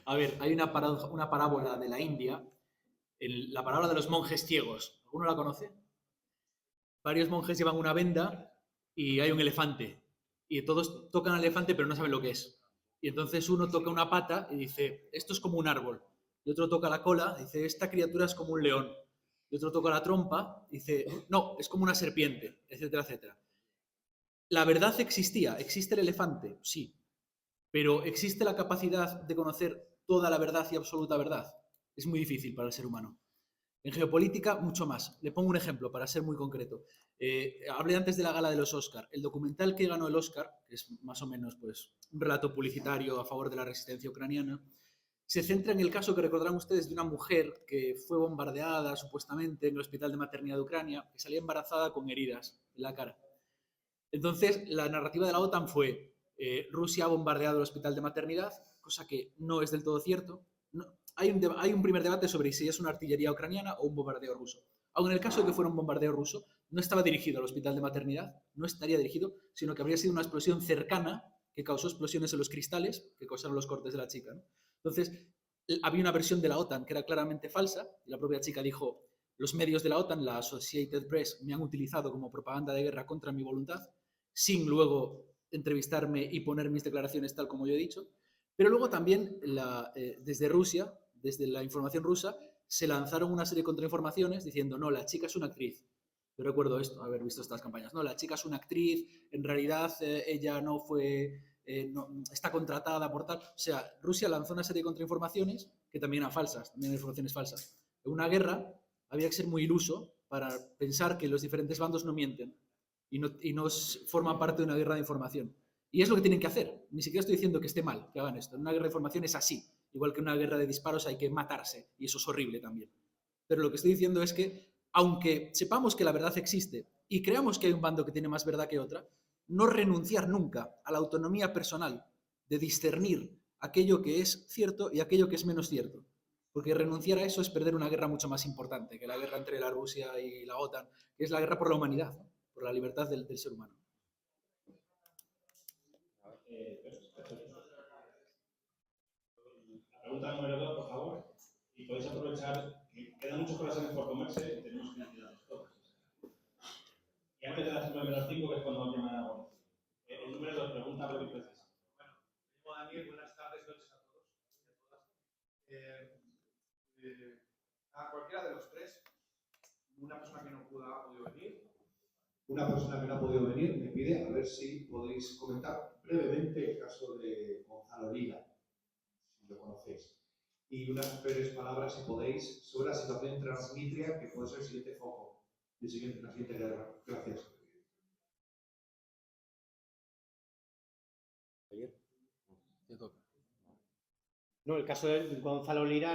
S4: A ver, hay una parábola de la India, la parábola de los monjes ciegos. ¿Alguno la conoce? Varios monjes llevan una venda y hay un elefante. Y todos tocan al elefante pero no saben lo que es. Y entonces uno toca una pata y dice, esto es como un árbol. Y otro toca la cola y dice, esta criatura es como un león. Y otro toca la trompa y dice, no, es como una serpiente, etcétera, etcétera. La verdad existía, existe el elefante, sí, pero ¿existe la capacidad de conocer toda la verdad y absoluta verdad? Es muy difícil para el ser humano. En geopolítica, mucho más. Le pongo un ejemplo para ser muy concreto. Hablé antes de la gala de los Oscar. El documental que ganó el Oscar, que es más o menos pues, un relato publicitario a favor de la resistencia ucraniana, se centra en el caso que recordarán ustedes de una mujer que fue bombardeada supuestamente en el hospital de maternidad de Ucrania, que salía embarazada con heridas en la cara. Entonces, la narrativa de la OTAN fue Rusia ha bombardeado el hospital de maternidad, cosa que no es del todo cierto. No, hay un primer debate sobre si es una artillería ucraniana o un bombardeo ruso. Aun en el caso de que fuera un bombardeo ruso, no estaba dirigido al hospital de maternidad, no estaría dirigido, sino que habría sido una explosión cercana que causó explosiones en los cristales que causaron los cortes de la chica, ¿no? Entonces, había una versión de la OTAN que era claramente falsa, y la propia chica dijo, los medios de la OTAN, la Associated Press, me han utilizado como propaganda de guerra contra mi voluntad, sin luego entrevistarme y poner mis declaraciones tal como yo he dicho. Pero luego también desde Rusia, desde la información rusa, se lanzaron una serie de contrainformaciones diciendo, no, la chica es una actriz. Yo recuerdo esto, haber visto estas campañas. No, la chica es una actriz, en realidad ella no fue, no, está contratada por tal. O sea, Rusia lanzó una serie de contrainformaciones que también eran falsas, también eran informaciones falsas. En una guerra había que ser muy iluso para pensar que los diferentes bandos no mienten y no forman parte de una guerra de información. Y es lo que tienen que hacer. Ni siquiera estoy diciendo que esté mal que hagan esto. En una guerra de información es así. Igual que en una guerra de disparos hay que matarse. Y eso es horrible también. Pero lo que estoy diciendo es que, aunque sepamos que la verdad existe y creamos que hay un bando que tiene más verdad que otra, no renunciar nunca a la autonomía personal de discernir aquello que es cierto y aquello que es menos cierto. Porque renunciar a eso es perder una guerra mucho más importante que la guerra entre la Rusia y la OTAN, que es la guerra por la humanidad, ¿no? Por la libertad del ser humano.
S1: La pregunta número 2, por favor. Y podéis aprovechar que quedan muchos corazones por comerse y tenemos que tirarlos todos. Y antes de las número 5, que es cuando llaman a Gómez. El número 2 pregunta breve y precisa.
S7: Bueno, me llamo Daniel, buenas tardes, noches a todos. A cualquiera de los tres, una persona que no ha podido venir. Una persona que no ha podido venir me pide a ver si podéis comentar brevemente el caso de Gonzalo Lira, si lo conocéis. Y unas breves palabras, si podéis, sobre la situación en Transnistria, que puede ser el siguiente foco, la siguiente guerra. Gracias.
S5: No, el caso de Gonzalo Lira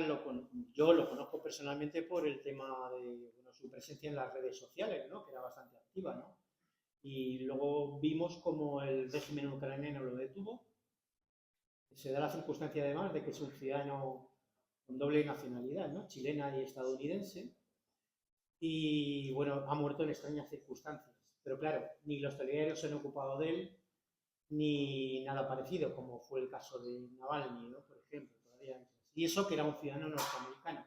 S5: yo lo conozco personalmente por el tema de su presencia en las redes sociales, ¿no? Que era bastante activa, ¿no? Y luego vimos como el régimen ucraniano lo detuvo. Se da la circunstancia además de que es un ciudadano con doble nacionalidad, ¿no? Chilena y estadounidense. Y bueno, ha muerto en extrañas circunstancias. Pero claro, ni los telediarios se han ocupado de él, ni nada parecido, como fue el caso de Navalny, ¿no? Por ejemplo. Y eso que era un ciudadano norteamericano.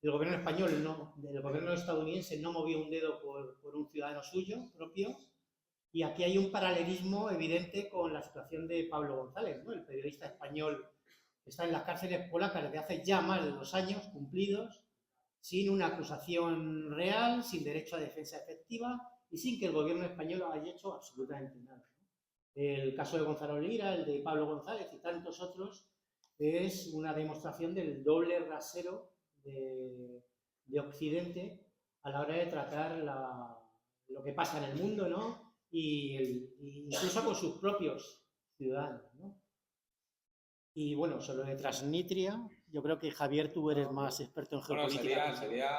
S5: El gobierno español, no, el gobierno estadounidense no movió un dedo por un ciudadano suyo propio. Y aquí hay un paralelismo evidente con la situación de Pablo González, ¿no? El periodista español que está en las cárceles polacas desde hace ya más de 2 años cumplidos, sin una acusación real, sin derecho a defensa efectiva y sin que el gobierno español haya hecho absolutamente nada. El caso de Gonzalo Lira, el de Pablo González y tantos otros es una demostración del doble rasero de Occidente a la hora de tratar lo que pasa en el mundo, ¿no? Y incluso con sus propios ciudadanos, ¿no? Y bueno, sobre de Transnistria, yo creo que Javier, tú eres más experto en geopolítica.
S2: Bueno, sería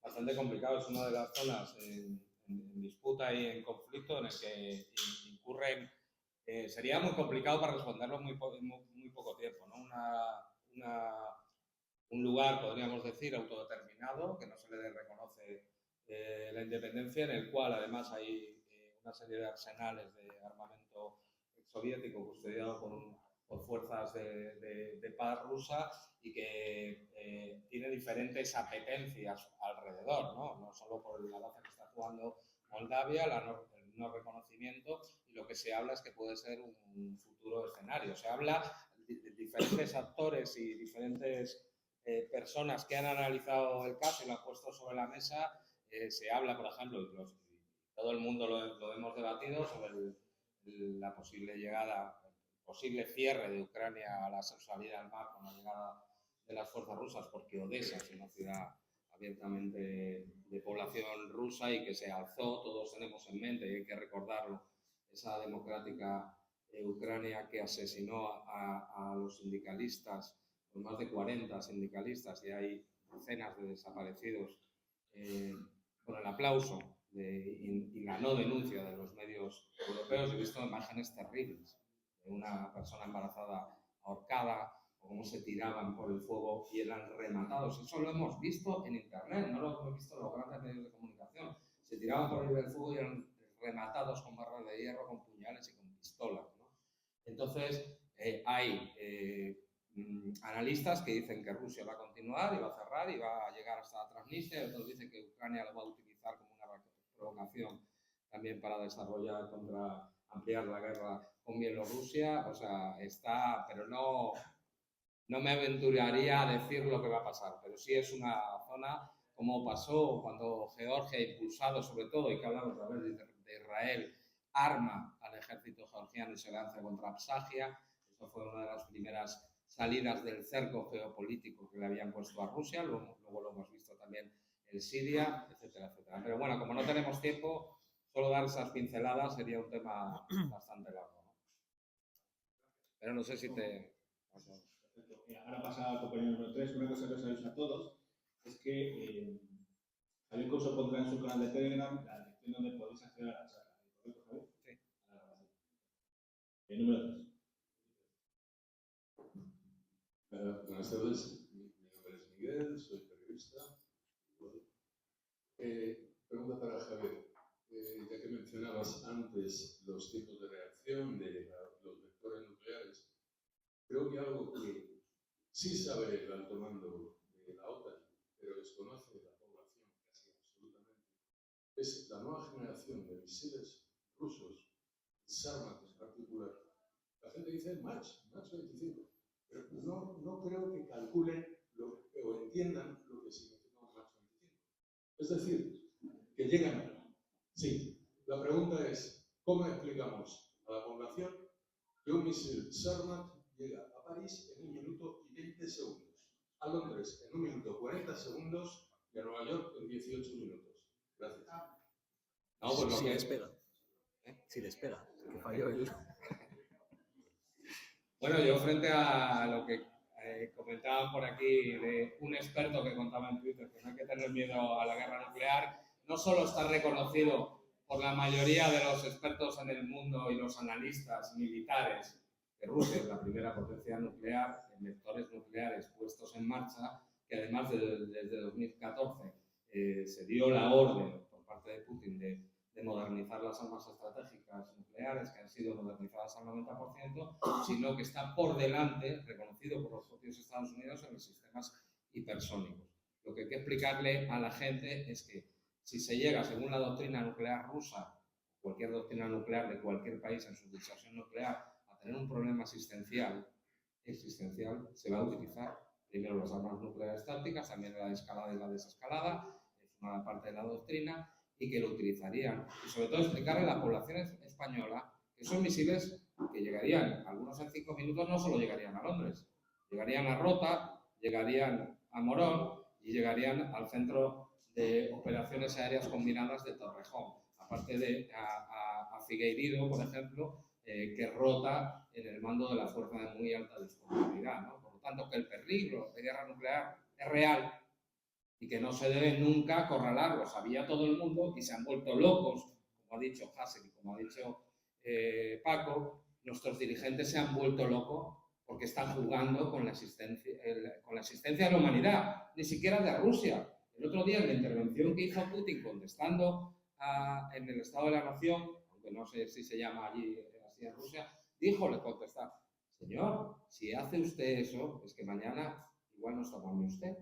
S2: bastante complicado, es una de las zonas en disputa y en conflicto en el que incurren. Sería muy complicado para responderlo en muy poco tiempo, ¿no? Un lugar, podríamos decir, autodeterminado, que no se le reconoce la independencia, en el cual además hay una serie de arsenales de armamento soviético custodiado por fuerzas de paz rusa y que tiene diferentes apetencias alrededor, ¿no? No solo por la base que está jugando Moldavia, el no reconocimiento, y lo que se habla es que puede ser un futuro escenario. Se habla de diferentes actores y diferentes personas que han analizado el caso y lo han puesto sobre la mesa. Se habla, por ejemplo, todo el mundo lo hemos debatido sobre la posible llegada, posible cierre de Ucrania a la salida al mar con la llegada de las fuerzas rusas, porque Odessa es una ciudad abiertamente de población rusa y que se alzó, todos tenemos en mente, y hay que recordarlo, esa democrática Ucrania que asesinó a los sindicalistas, con más de 40 sindicalistas, y hay decenas de desaparecidos, con el aplauso y la no denuncia de los medios europeos. He visto imágenes terribles de una persona embarazada ahorcada, o cómo se tiraban por el fuego y eran rematados. Eso lo hemos visto en internet, no lo hemos visto en los grandes medios de comunicación. Se tiraban por el fuego y eran rematados con barras de hierro, con puñales y con pistolas, ¿no? Entonces, hay analistas que dicen que Rusia va a continuar y va a cerrar y va a llegar hasta Transnistria, y otros dicen que Ucrania lo va a utilizar como una provocación también para desarrollar, ampliar la guerra con Bielorrusia. O sea, pero no me aventuraría a decir lo que va a pasar, pero sí es una zona, como pasó cuando Georgia, impulsado sobre todo, y que hablamos otra vez de Israel, arma al ejército georgiano y se lanza contra Absagia. Eso fue una de las primeras salidas del cerco geopolítico que le habían puesto a Rusia, luego lo hemos visto también en Siria, etcétera, etcétera. Pero bueno, como no tenemos tiempo, solo dar esas pinceladas sería un tema bastante largo, ¿no? Pero no sé si te...
S1: Ahora pasa al compañero número 3. Una cosa que os aviso a todos es que Javier Couso pondrá en su canal de Telegram la dirección donde podéis acceder a la charla. ¿Correcto, Javier? Sí. A la grabación. Número 3.
S8: Buenas tardes, mi nombre es Miguel, soy periodista. Pregunta para Javier. Ya que mencionabas antes los tiempos de reacción de los vectores nucleares, creo que algo que sí sabe el alto mando de la OTAN, pero desconoce la población casi absolutamente, es la nueva generación de misiles rusos, Sarmat en particular. La gente dice Mach 25, pero no creo que calculen o entiendan lo que significa un Mach 25. Es decir, que llegan. Sí, la pregunta es, ¿cómo explicamos a la población que un misil Sarmat llega a París en 1 minuto y 20 segundos, a Londres en 1 minuto 40 segundos y a Nueva York en 18 minutos? Gracias.
S2: No, pues
S4: sí, despega. Sí, despega. Que falló él.
S2: Bueno, yo frente a lo que comentaban por aquí de un experto que contaba en Twitter que no hay que tener miedo a la guerra nuclear, no solo está reconocido por la mayoría de los expertos en el mundo y los analistas militares que Rusia es la primera potencia nuclear en vectores nucleares puestos en marcha, que además desde 2014 se dio la orden por parte de Putin de modernizar las armas estratégicas nucleares, que han sido modernizadas al 90%, sino que está por delante, reconocido por los propios Estados Unidos, en los sistemas hipersónicos. Lo que hay que explicarle a la gente es que si se llega, según la doctrina nuclear rusa, cualquier doctrina nuclear de cualquier país en su disuasión nuclear, a tener un problema existencial, se va a utilizar primero las armas nucleares tácticas, también la escalada y la desescalada, es una parte de la doctrina, y que lo utilizarían. Y sobre todo explicarle a la población española que esos misiles que llegarían, algunos en 5 minutos, no solo llegarían a Londres, llegarían a Rota, llegarían a Morón y llegarían al Centro de Operaciones Aéreas Combinadas de Torrejón, aparte de a Figueiredo, por ejemplo, que Rota en el mando de la fuerza de muy alta disponibilidad, ¿no? Por lo tanto, que el peligro de guerra nuclear es real y que no se debe nunca acorralar. Lo sabía todo el mundo y se han vuelto locos, como ha dicho Hassel y como ha dicho Paco. Nuestros dirigentes se han vuelto locos porque están jugando con la existencia de la humanidad, ni siquiera de Rusia. El otro día, en la intervención que hizo Putin contestando en el Estado de la Nación, aunque no sé si se llama allí así en Rusia, le contestar, señor, si hace usted eso, es que mañana igual no está con usted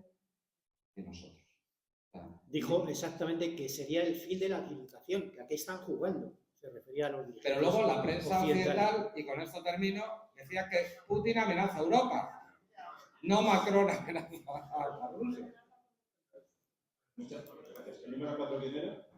S2: y nosotros.
S5: Dijo exactamente que sería el fin de la civilización, que aquí están jugando. O Se refería a los dirigentes
S2: Pero luego la prensa
S5: occidentales.
S2: occidental, y con esto termino, decía que Putin amenaza a Europa, no Macron amenaza a Rusia.
S1: Muchas gracias. El número 4 quién era.